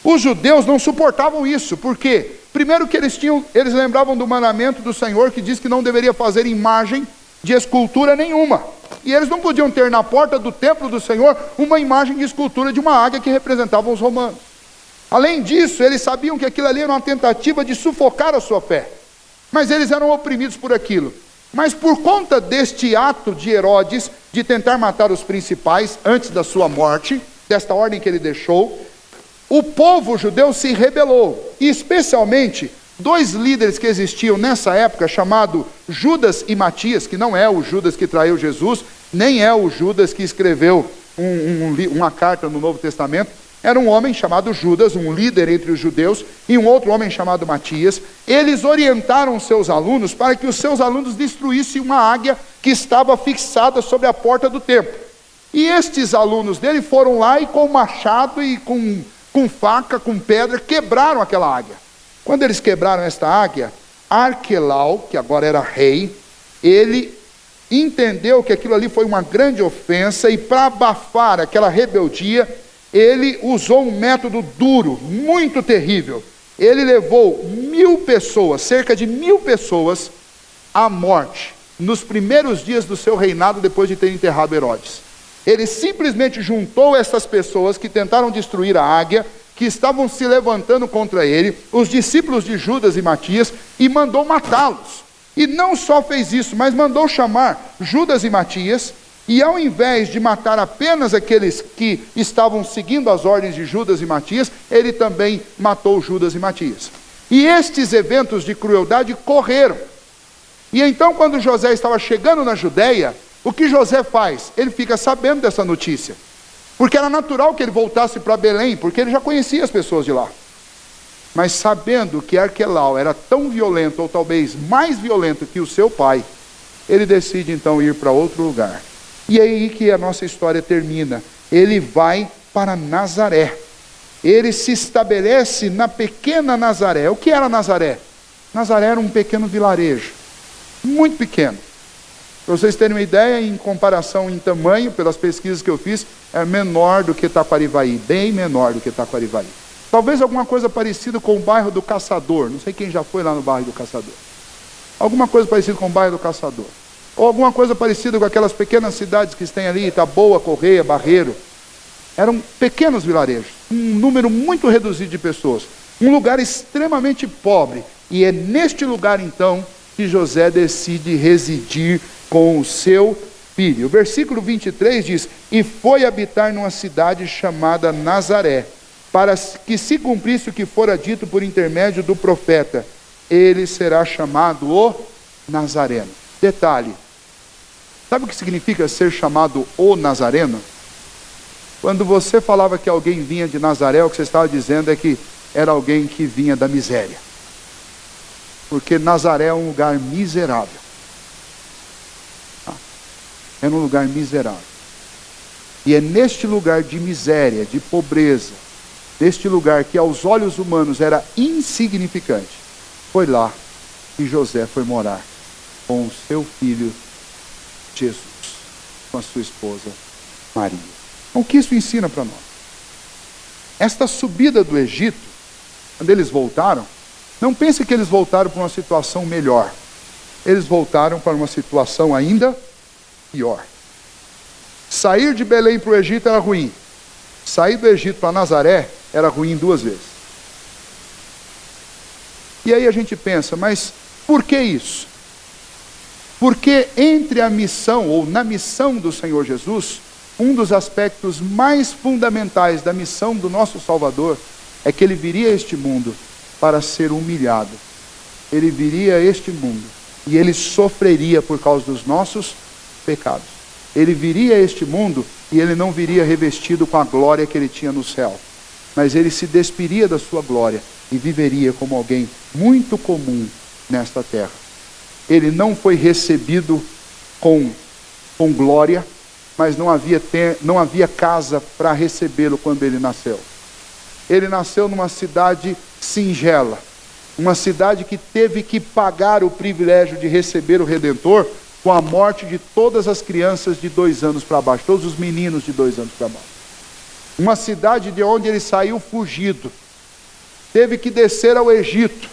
Os judeus não suportavam isso, porque primeiro que eles lembravam do mandamento do Senhor, que diz que não deveria fazer imagem de escultura nenhuma, e eles não podiam ter na porta do templo do Senhor uma imagem de escultura de uma águia que representava os romanos. Além disso, eles sabiam que aquilo ali era uma tentativa de sufocar a sua fé, mas eles eram oprimidos por aquilo. Mas por conta deste ato de Herodes, de tentar matar os principais antes da sua morte, desta ordem que ele deixou, o povo judeu se rebelou, e especialmente dois líderes que existiam nessa época, chamado Judas e Matias, que não é o Judas que traiu Jesus, nem é o Judas que escreveu uma carta no Novo Testamento. Era um homem chamado Judas, um líder entre os judeus, e um outro homem chamado Matias. Eles orientaram seus alunos para que os seus alunos destruíssem uma águia que estava fixada sobre a porta do templo. E estes alunos dele foram lá e com machado e com faca, com pedra, quebraram aquela águia. Quando eles quebraram esta águia, Arquelau, que agora era rei, ele entendeu que aquilo ali foi uma grande ofensa, e para abafar aquela rebeldia, ele usou um método duro, muito terrível. Ele levou 1000 pessoas, cerca de 1000 pessoas, à morte, nos primeiros dias do seu reinado, depois de ter enterrado Herodes. Ele simplesmente juntou essas pessoas que tentaram destruir a águia, que estavam se levantando contra ele, os discípulos de Judas e Matias, e mandou matá-los. E não só fez isso, mas mandou chamar Judas e Matias, e ao invés de matar apenas aqueles que estavam seguindo as ordens de Judas e Matias, ele também matou Judas e Matias. E estes eventos de crueldade correram. E então, quando José estava chegando na Judéia, o que José faz? Ele fica sabendo dessa notícia. Porque era natural que ele voltasse para Belém, porque ele já conhecia as pessoas de lá. Mas sabendo que Arquelau era tão violento, ou talvez mais violento que o seu pai, ele decide então ir para outro lugar. E é aí que a nossa história termina. Ele vai para Nazaré. Ele se estabelece na pequena Nazaré. O que era Nazaré? Nazaré era um pequeno vilarejo, muito pequeno. Para vocês terem uma ideia, em comparação em tamanho, pelas pesquisas que eu fiz, é menor do que Taquarivaí, bem menor do que Taquarivaí. Talvez alguma coisa parecida com o bairro do Caçador. Não sei quem já foi lá no bairro do Caçador. Alguma coisa parecida com o bairro do Caçador. Ou alguma coisa parecida com aquelas pequenas cidades que tem ali, Itaboa, Correia, Barreiro. Eram pequenos vilarejos, um número muito reduzido de pessoas. Um lugar extremamente pobre. E é neste lugar, então, que José decide residir com o seu filho. O versículo 23 diz: e foi habitar numa cidade chamada Nazaré, para que se cumprisse o que fora dito por intermédio do profeta: ele será chamado o Nazareno. Detalhe, sabe o que significa ser chamado o Nazareno? Quando você falava que alguém vinha de Nazaré, o que você estava dizendo é que era alguém que vinha da miséria. Porque Nazaré é um lugar miserável. É um lugar miserável. E é neste lugar de miséria, de pobreza, neste lugar que aos olhos humanos era insignificante, foi lá que José foi morar com o seu filho Jesus, com a sua esposa Maria. Então, o que isso ensina para nós? Esta subida do Egito, quando eles voltaram, não pense que eles voltaram para uma situação melhor. Eles voltaram para uma situação ainda pior. Sair de Belém para o Egito era ruim. Sair do Egito para Nazaré era ruim 2 vezes. E aí a gente pensa, mas por que isso? Porque entre a missão, ou na missão do Senhor Jesus, um dos aspectos mais fundamentais da missão do nosso Salvador é que ele viria a este mundo para ser humilhado. Ele viria a este mundo e ele sofreria por causa dos nossos pecados. Ele viria a este mundo e ele não viria revestido com a glória que ele tinha no céu, mas ele se despiria da sua glória e viveria como alguém muito comum nesta terra. Ele não foi recebido com glória, mas não havia casa para recebê-lo quando ele nasceu. Ele nasceu numa cidade singela, uma cidade que teve que pagar o privilégio de receber o Redentor com a morte de todas as crianças de 2 anos para baixo, todos os meninos de 2 anos para baixo. Uma cidade de onde ele saiu fugido, teve que descer ao Egito.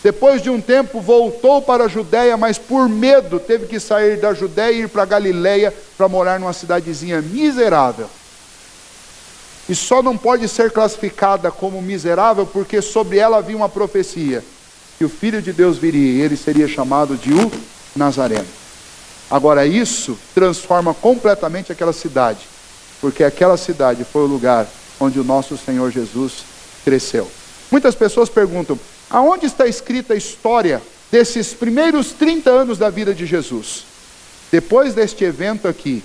Depois de um tempo voltou para a Judéia, mas por medo teve que sair da Judéia e ir para a Galileia para morar numa cidadezinha miserável. E só não pode ser classificada como miserável porque sobre ela havia uma profecia, que o Filho de Deus viria e ele seria chamado de o Nazareno. Agora isso transforma completamente aquela cidade, porque aquela cidade foi o lugar onde o nosso Senhor Jesus cresceu. Muitas pessoas perguntam, aonde está escrita a história desses primeiros 30 anos da vida de Jesus? Depois deste evento aqui,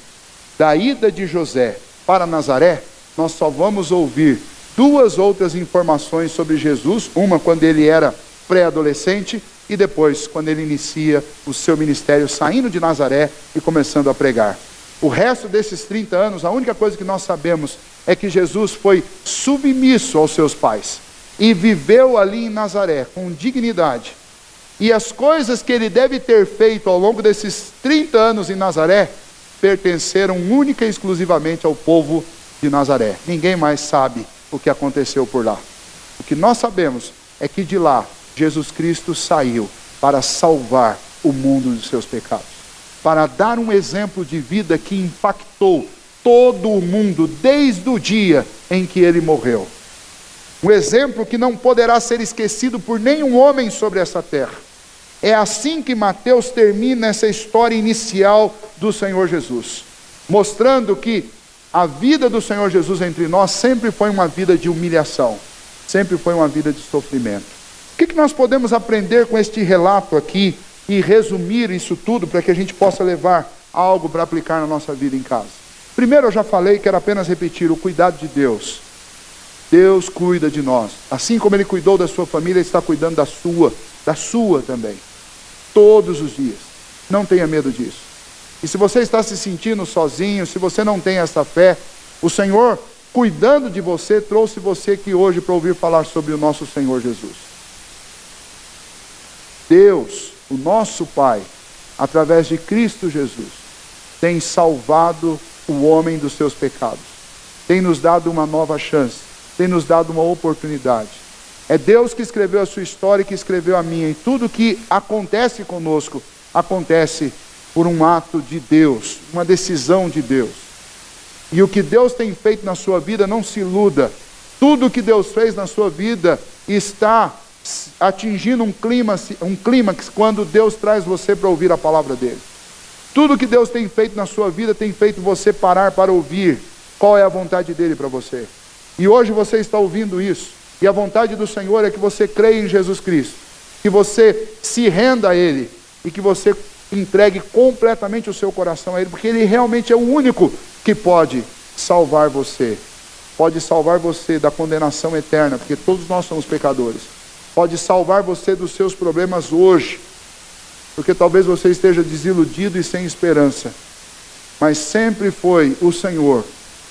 da ida de José para Nazaré, nós só vamos ouvir duas outras informações sobre Jesus, uma quando ele era pré-adolescente e depois quando ele inicia o seu ministério saindo de Nazaré e começando a pregar. O resto desses 30 anos, a única coisa que nós sabemos é que Jesus foi submisso aos seus pais e viveu ali em Nazaré com dignidade. E as coisas que ele deve ter feito ao longo desses 30 anos em Nazaré pertenceram única e exclusivamente ao povo de Nazaré. Ninguém mais sabe o que aconteceu por lá. O que nós sabemos é que de lá Jesus Cristo saiu para salvar o mundo dos seus pecados, para dar um exemplo de vida que impactou todo o mundo desde o dia em que ele morreu. Um exemplo que não poderá ser esquecido por nenhum homem sobre essa terra. É assim que Mateus termina essa história inicial do Senhor Jesus, mostrando que a vida do Senhor Jesus entre nós sempre foi uma vida de humilhação, sempre foi uma vida de sofrimento. O que nós podemos aprender com este relato aqui e resumir isso tudo para que a gente possa levar algo para aplicar na nossa vida em casa? Primeiro, eu já falei, quero apenas repetir, o cuidado de Deus. Deus cuida de nós. Assim como Ele cuidou da sua família, Ele está cuidando da sua também. Todos os dias. Não tenha medo disso. E se você está se sentindo sozinho, se você não tem essa fé, o Senhor, cuidando de você, trouxe você aqui hoje para ouvir falar sobre o nosso Senhor Jesus. Deus, o nosso Pai, através de Cristo Jesus, tem salvado o homem dos seus pecados. Tem nos dado uma nova chance. Tem nos dado uma oportunidade. É Deus que escreveu a sua história e que escreveu a minha. E tudo que acontece conosco, acontece por um ato de Deus, uma decisão de Deus. E o que Deus tem feito na sua vida, não se iluda. Tudo que Deus fez na sua vida está atingindo um clímax quando Deus traz você para ouvir a palavra dele. Tudo que Deus tem feito na sua vida tem feito você parar para ouvir qual é a vontade dele para você. E hoje você está ouvindo isso. E a vontade do Senhor é que você creia em Jesus Cristo, que você se renda a Ele e que você entregue completamente o seu coração a Ele, porque Ele realmente é o único que pode salvar você. Pode salvar você da condenação eterna, porque todos nós somos pecadores. Pode salvar você dos seus problemas hoje, porque talvez você esteja desiludido e sem esperança. Mas sempre foi o Senhor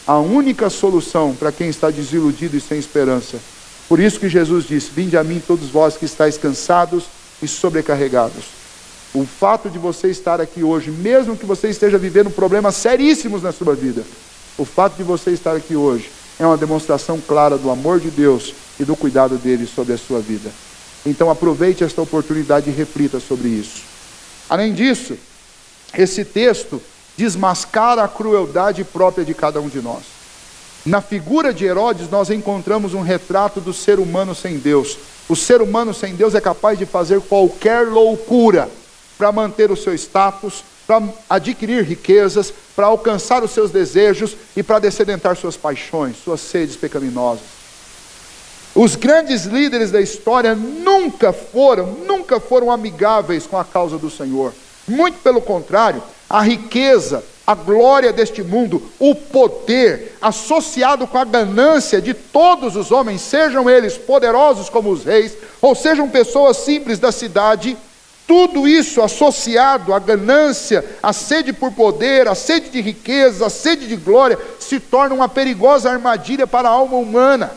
a única solução para quem está desiludido e sem esperança. Por isso que Jesus disse, vinde a mim todos vós que estáis cansados e sobrecarregados. O fato de você estar aqui hoje, mesmo que você esteja vivendo problemas seríssimos na sua vida, o fato de você estar aqui hoje é uma demonstração clara do amor de Deus e do cuidado dele sobre a sua vida. Então aproveite esta oportunidade e reflita sobre isso. Além disso, esse texto desmascara a crueldade própria de cada um de nós. Na figura de Herodes, nós encontramos um retrato do ser humano sem Deus. O ser humano sem Deus é capaz de fazer qualquer loucura para manter o seu status, para adquirir riquezas, para alcançar os seus desejos e para descedentar suas paixões, suas sedes pecaminosas. Os grandes líderes da história nunca foram amigáveis com a causa do Senhor. Muito pelo contrário, a riqueza, a glória deste mundo, o poder associado com a ganância de todos os homens, sejam eles poderosos como os reis, ou sejam pessoas simples da cidade, tudo isso associado à ganância, à sede por poder, à sede de riqueza, à sede de glória, se torna uma perigosa armadilha para a alma humana.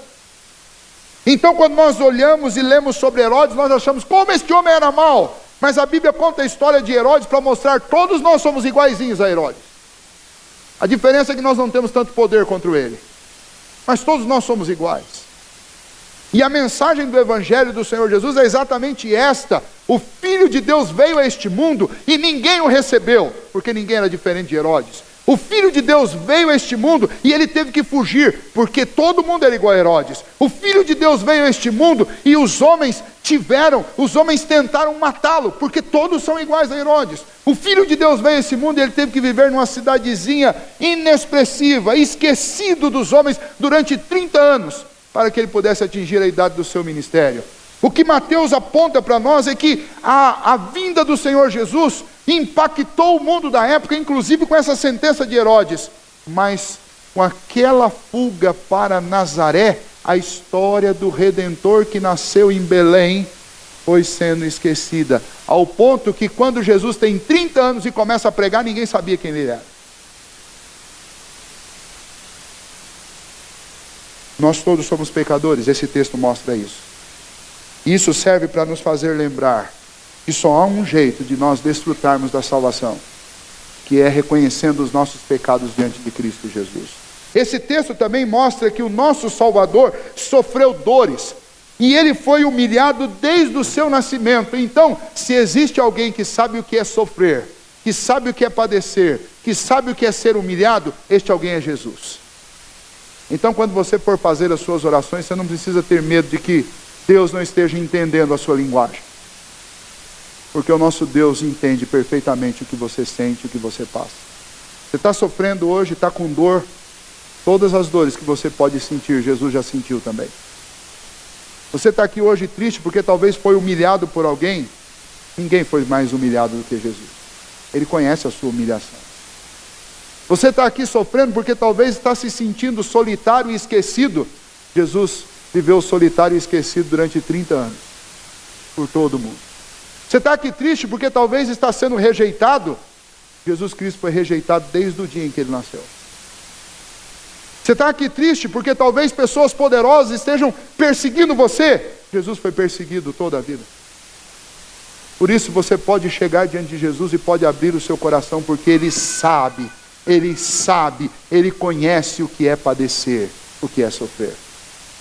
Então quando nós olhamos e lemos sobre Herodes, nós achamos, como este homem era mau? Mas a Bíblia conta a história de Herodes para mostrar que todos nós somos iguaizinhos a Herodes. A diferença é que nós não temos tanto poder contra ele. Mas todos nós somos iguais. E a mensagem do Evangelho do Senhor Jesus é exatamente esta. O Filho de Deus veio a este mundo e ninguém o recebeu, porque ninguém era diferente de Herodes. O Filho de Deus veio a este mundo e ele teve que fugir, porque todo mundo era igual a Herodes. O Filho de Deus veio a este mundo e os homens tentaram matá-lo, porque todos são iguais a Herodes. O Filho de Deus veio a esse mundo e ele teve que viver numa cidadezinha inexpressiva, esquecido dos homens durante 30 anos, para que ele pudesse atingir a idade do seu ministério. O que Mateus aponta para nós é que a vinda do Senhor Jesus impactou o mundo da época, inclusive com essa sentença de Herodes. Mas com aquela fuga para Nazaré, a história do Redentor que nasceu em Belém foi sendo esquecida. Ao ponto que quando Jesus tem 30 anos e começa a pregar, ninguém sabia quem ele era. Nós todos somos pecadores, esse texto mostra isso. Isso serve para nos fazer lembrar que só há um jeito de nós desfrutarmos da salvação, que é reconhecendo os nossos pecados diante de Cristo Jesus. Esse texto também mostra que o nosso Salvador sofreu dores, e ele foi humilhado desde o seu nascimento. Então, se existe alguém que sabe o que é sofrer, que sabe o que é padecer, que sabe o que é ser humilhado, este alguém é Jesus. Então, quando você for fazer as suas orações, você não precisa ter medo de que Deus não esteja entendendo a sua linguagem. Porque o nosso Deus entende perfeitamente o que você sente, o que você passa. Você está sofrendo hoje, está com dor. Todas as dores que você pode sentir, Jesus já sentiu também. Você está aqui hoje triste porque talvez foi humilhado por alguém. Ninguém foi mais humilhado do que Jesus. Ele conhece a sua humilhação. Você está aqui sofrendo porque talvez está se sentindo solitário e esquecido. Jesus viveu solitário e esquecido durante 30 anos, por todo mundo. Você está aqui triste porque talvez está sendo rejeitado. Jesus Cristo foi rejeitado desde o dia em que ele nasceu. Você está aqui triste porque talvez pessoas poderosas estejam perseguindo você. Jesus foi perseguido toda a vida. Por isso você pode chegar diante de Jesus e pode abrir o seu coração, porque Ele sabe, Ele conhece o que é padecer, o que é sofrer.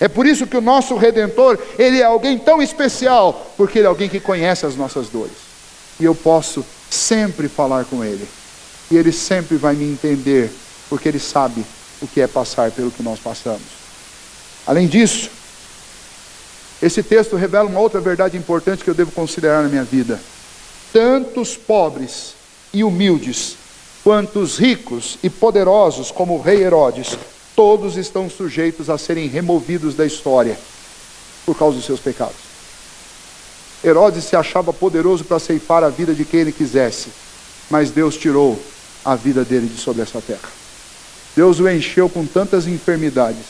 É por isso que o nosso Redentor, Ele é alguém tão especial, porque Ele é alguém que conhece as nossas dores. E eu posso sempre falar com Ele. E Ele sempre vai me entender, porque Ele sabe o que é passar pelo que nós passamos. Além disso, esse texto revela uma outra verdade importante que eu devo considerar na minha vida. Tanto os pobres e humildes, quanto os ricos e poderosos, como o rei Herodes, todos estão sujeitos a serem removidos da história por causa dos seus pecados. Herodes se achava poderoso para ceifar a vida de quem ele quisesse, mas Deus tirou a vida dele de sobre essa terra. Deus o encheu com tantas enfermidades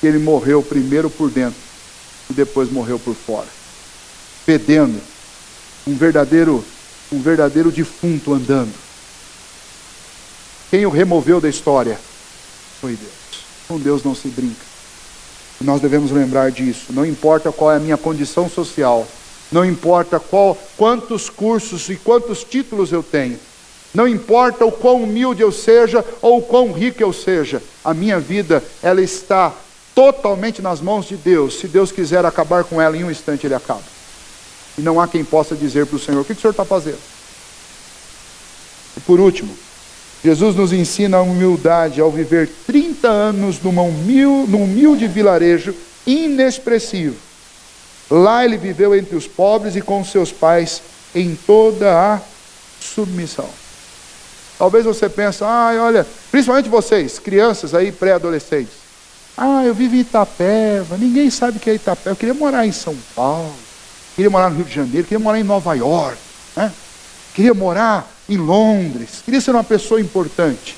que ele morreu primeiro por dentro e depois morreu por fora, fedendo, um verdadeiro defunto andando. Quem o removeu da história foi Deus. Com Deus não se brinca. E nós devemos lembrar disso. Não importa qual é a minha condição social, não importa quantos cursos e quantos títulos eu tenho, não importa o quão humilde eu seja ou o quão rico eu seja, a minha vida, ela está totalmente nas mãos de Deus. Se Deus quiser acabar com ela, em um instante Ele acaba. E não há quem possa dizer para o Senhor: o que o Senhor está fazendo? E por último, Jesus nos ensina a humildade ao viver 30 anos num humilde vilarejo inexpressivo. Lá Ele viveu entre os pobres e com seus pais em toda a submissão. Talvez você pense: olha, principalmente vocês, crianças aí, pré-adolescentes. Eu vivo em Itapeva, ninguém sabe o que é Itapeva. Eu queria morar em São Paulo, queria morar no Rio de Janeiro, queria morar em Nova York, né? Queria morar em Londres, queria ser uma pessoa importante.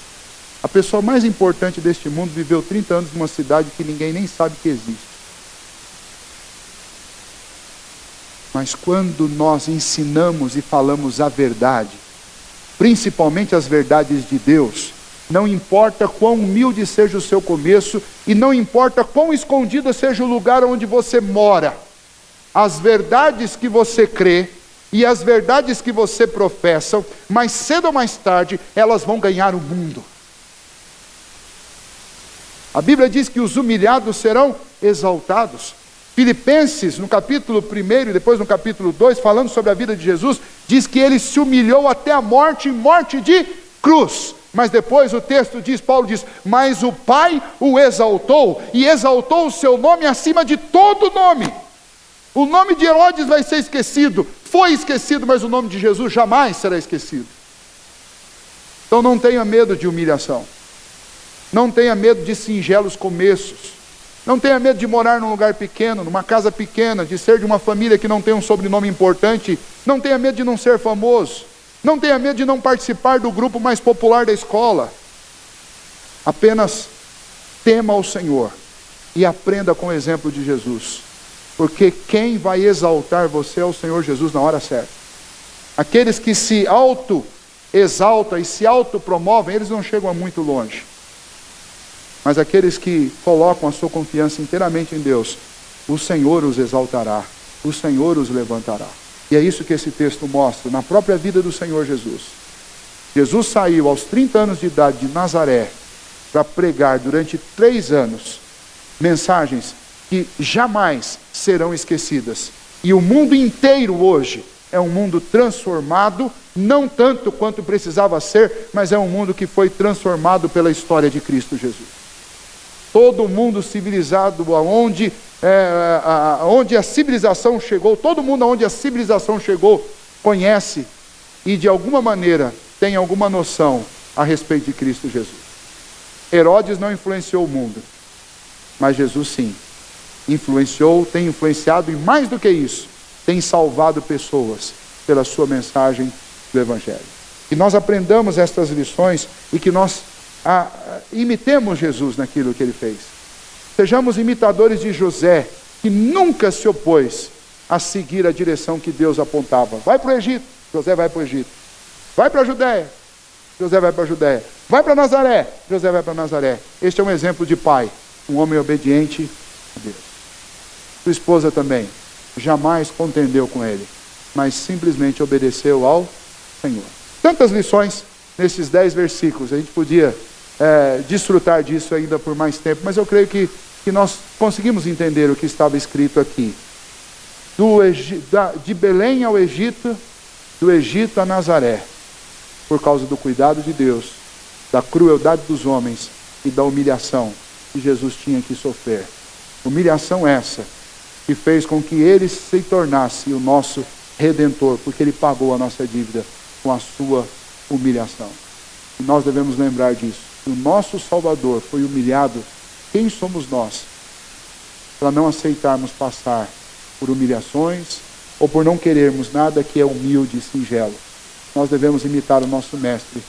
A pessoa mais importante deste mundo viveu 30 anos numa cidade que ninguém nem sabe que existe. Mas quando nós ensinamos e falamos a verdade, principalmente as verdades de Deus, não importa quão humilde seja o seu começo, e não importa quão escondido seja o lugar onde você mora, as verdades que você crê e as verdades que você professa, mais cedo ou mais tarde, elas vão ganhar o mundo. A Bíblia diz que os humilhados serão exaltados. Filipenses, no capítulo 1 e depois no capítulo 2, falando sobre a vida de Jesus, diz que Ele se humilhou até a morte, morte de cruz. Mas depois o texto diz, Paulo diz, mas o Pai o exaltou, e exaltou o seu nome acima de todo nome. O nome de Herodes vai ser esquecido, foi esquecido, mas o nome de Jesus jamais será esquecido. Então não tenha medo de humilhação, não tenha medo de singelos começos, não tenha medo de morar num lugar pequeno, numa casa pequena, de ser de uma família que não tem um sobrenome importante, não tenha medo de não ser famoso, não tenha medo de não participar do grupo mais popular da escola. Apenas tema ao Senhor e aprenda com o exemplo de Jesus, porque quem vai exaltar você é o Senhor Jesus na hora certa. Aqueles que se auto-exaltam e se auto-promovem, eles não chegam a muito longe. Mas aqueles que colocam a sua confiança inteiramente em Deus, o Senhor os exaltará, o Senhor os levantará. E é isso que esse texto mostra, na própria vida do Senhor Jesus. Jesus saiu aos 30 anos de idade de Nazaré, para pregar durante 3 anos, mensagens que jamais serão esquecidas. E o mundo inteiro hoje é um mundo transformado, não tanto quanto precisava ser, mas é um mundo que foi transformado pela história de Cristo Jesus. Todo mundo civilizado, onde a civilização chegou, todo mundo onde a civilização chegou, conhece e de alguma maneira tem alguma noção a respeito de Cristo Jesus. Herodes não influenciou o mundo, mas Jesus sim, influenciou, tem influenciado e mais do que isso, tem salvado pessoas pela sua mensagem do Evangelho. Que nós aprendamos estas lições e que nós imitemos Jesus naquilo que ele fez. Sejamos imitadores de José, que nunca se opôs a seguir a direção que Deus apontava. Vai para o Egito, José vai para o Egito. Vai para a Judéia, José vai para a Judéia. Vai para Nazaré, José vai para Nazaré. Este é um exemplo de pai, um homem obediente a Deus. Sua esposa também jamais contendeu com ele, mas simplesmente obedeceu ao Senhor. Tantas lições nesses 10 versículos, a gente podia desfrutar disso ainda por mais tempo, mas eu creio que nós conseguimos entender o que estava escrito aqui. De Belém ao Egito, do Egito a Nazaré, por causa do cuidado de Deus, da crueldade dos homens e da humilhação que Jesus tinha que sofrer. Humilhação essa que fez com que ele se tornasse o nosso Redentor, porque ele pagou a nossa dívida com a sua humilhação. E nós devemos lembrar disso. O nosso Salvador foi humilhado. Quem somos nós para não aceitarmos passar por humilhações ou por não querermos nada que é humilde e singelo? Nós devemos imitar o nosso Mestre,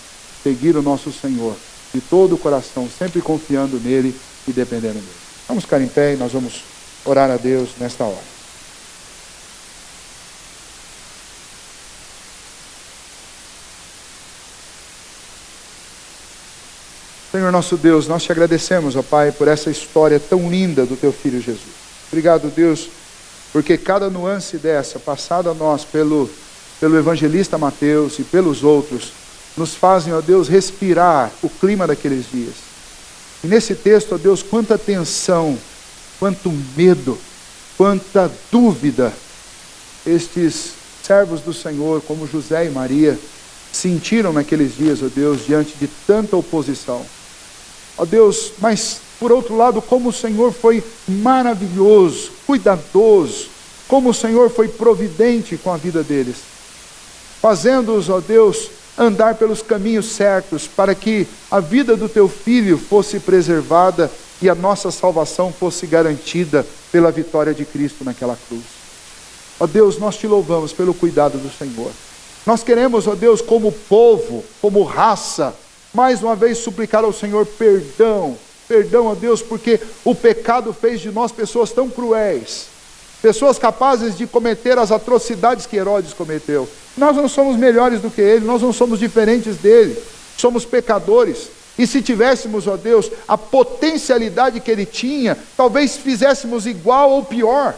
seguir o nosso Senhor de todo o coração, sempre confiando nele e dependendo dele. Vamos ficar em pé e nós vamos orar a Deus nesta hora. Senhor nosso Deus, nós te agradecemos, ó Pai, por essa história tão linda do teu Filho Jesus. Obrigado, Deus, porque cada nuance dessa, passada a nós pelo evangelista Mateus e pelos outros, nos fazem, ó Deus, respirar o clima daqueles dias. E nesse texto, ó Deus, quanta tensão, quanto medo, quanta dúvida estes servos do Senhor, como José e Maria, sentiram naqueles dias, ó Deus, diante de tanta oposição. Ó Deus, mas por outro lado, como o Senhor foi maravilhoso, cuidadoso, como o Senhor foi providente com a vida deles, fazendo-os, ó Deus, andar pelos caminhos certos, para que a vida do teu Filho fosse preservada e a nossa salvação fosse garantida pela vitória de Cristo naquela cruz. Ó Deus, nós te louvamos pelo cuidado do Senhor. Nós queremos, ó Deus, como povo, como raça, mais uma vez suplicar ao Senhor perdão, ó Deus, porque o pecado fez de nós pessoas tão cruéis, pessoas capazes de cometer as atrocidades que Herodes cometeu. Nós não somos melhores do que ele, nós não somos diferentes dele, somos pecadores, e se tivéssemos, ó Deus, a potencialidade que ele tinha, talvez fizéssemos igual ou pior.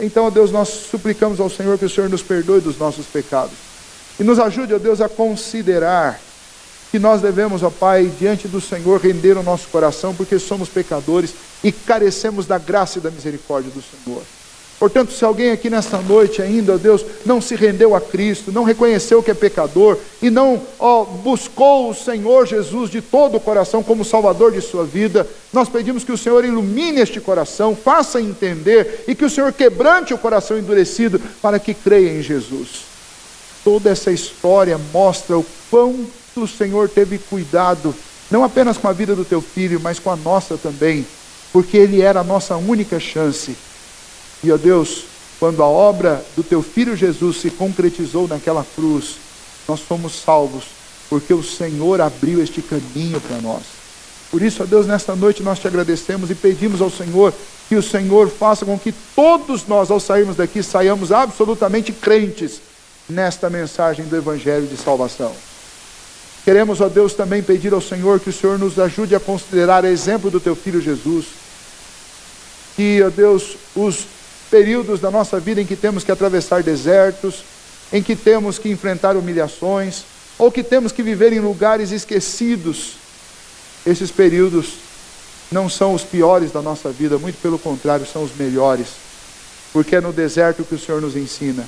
Então, ó Deus, nós suplicamos ao Senhor que o Senhor nos perdoe dos nossos pecados, e nos ajude, ó Deus, a considerar que nós devemos, ó Pai, diante do Senhor, render o nosso coração, porque somos pecadores e carecemos da graça e da misericórdia do Senhor. Portanto, se alguém aqui nesta noite ainda, ó Deus, não se rendeu a Cristo, não reconheceu que é pecador e não buscou o Senhor Jesus de todo o coração como Salvador de sua vida, nós pedimos que o Senhor ilumine este coração, faça entender e que o Senhor quebrante o coração endurecido para que creia em Jesus. Toda essa história mostra o quanto o Senhor teve cuidado, não apenas com a vida do teu filho, mas com a nossa também, porque ele era a nossa única chance. E, ó Deus, quando a obra do teu Filho Jesus se concretizou naquela cruz, nós fomos salvos, porque o Senhor abriu este caminho para nós. Por isso, ó Deus, nesta noite nós te agradecemos e pedimos ao Senhor que o Senhor faça com que todos nós, ao sairmos daqui, saiamos absolutamente crentes nesta mensagem do Evangelho de salvação. Queremos, ó Deus, também pedir ao Senhor que o Senhor nos ajude a considerar o exemplo do teu Filho Jesus. Que, ó Deus, os períodos da nossa vida em que temos que atravessar desertos, em que temos que enfrentar humilhações, ou que temos que viver em lugares esquecidos, esses períodos não são os piores da nossa vida, muito pelo contrário, são os melhores, porque é no deserto que o Senhor nos ensina,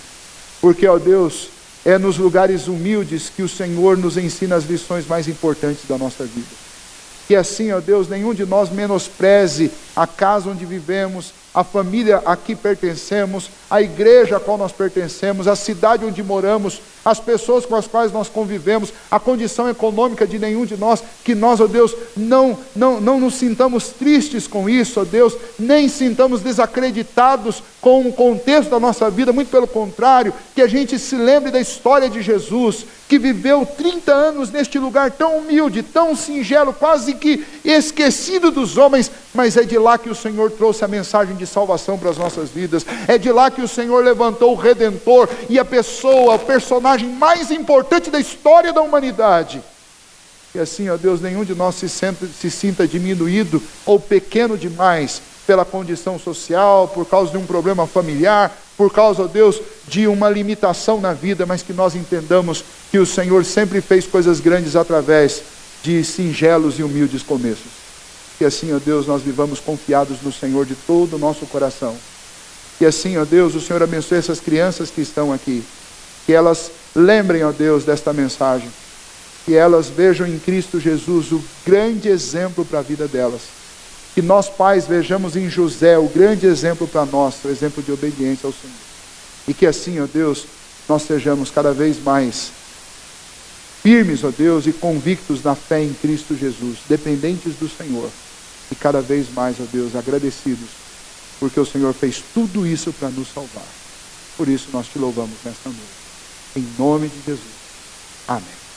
porque, ó Deus, é nos lugares humildes que o Senhor nos ensina as lições mais importantes da nossa vida. Que assim, ó Deus, nenhum de nós menospreze a casa onde vivemos, a família a que pertencemos, a igreja a qual nós pertencemos, a cidade onde moramos, as pessoas com as quais nós convivemos, a condição econômica de nenhum de nós, que nós, ó Deus, não nos sintamos tristes com isso, ó Deus, nem sintamos desacreditados com o contexto da nossa vida, muito pelo contrário, que a gente se lembre da história de Jesus, que viveu 30 anos neste lugar tão humilde, tão singelo, quase que esquecido dos homens, mas é de lá que o Senhor trouxe a mensagem de salvação para as nossas vidas, é de lá que o Senhor levantou o Redentor e a pessoa, o personagem mais importante da história da humanidade. E assim, ó Deus, nenhum de nós se sinta diminuído ou pequeno demais pela condição social, por causa de um problema familiar, por causa, ó Deus, de uma limitação na vida, mas que nós entendamos que o Senhor sempre fez coisas grandes através de singelos e humildes começos. Que assim, ó Deus, nós vivamos confiados no Senhor de todo o nosso coração. Que assim, ó Deus, o Senhor abençoe essas crianças que estão aqui. Que elas lembrem, ó Deus, desta mensagem. Que elas vejam em Cristo Jesus o grande exemplo para a vida delas. Que nós, pais, vejamos em José o grande exemplo para nós, o exemplo de obediência ao Senhor. E que assim, ó Deus, nós sejamos cada vez mais firmes, ó Deus, e convictos na fé em Cristo Jesus, dependentes do Senhor. E cada vez mais, ó Deus, agradecidos, porque o Senhor fez tudo isso para nos salvar. Por isso nós te louvamos nesta noite. Em nome de Jesus. Amém.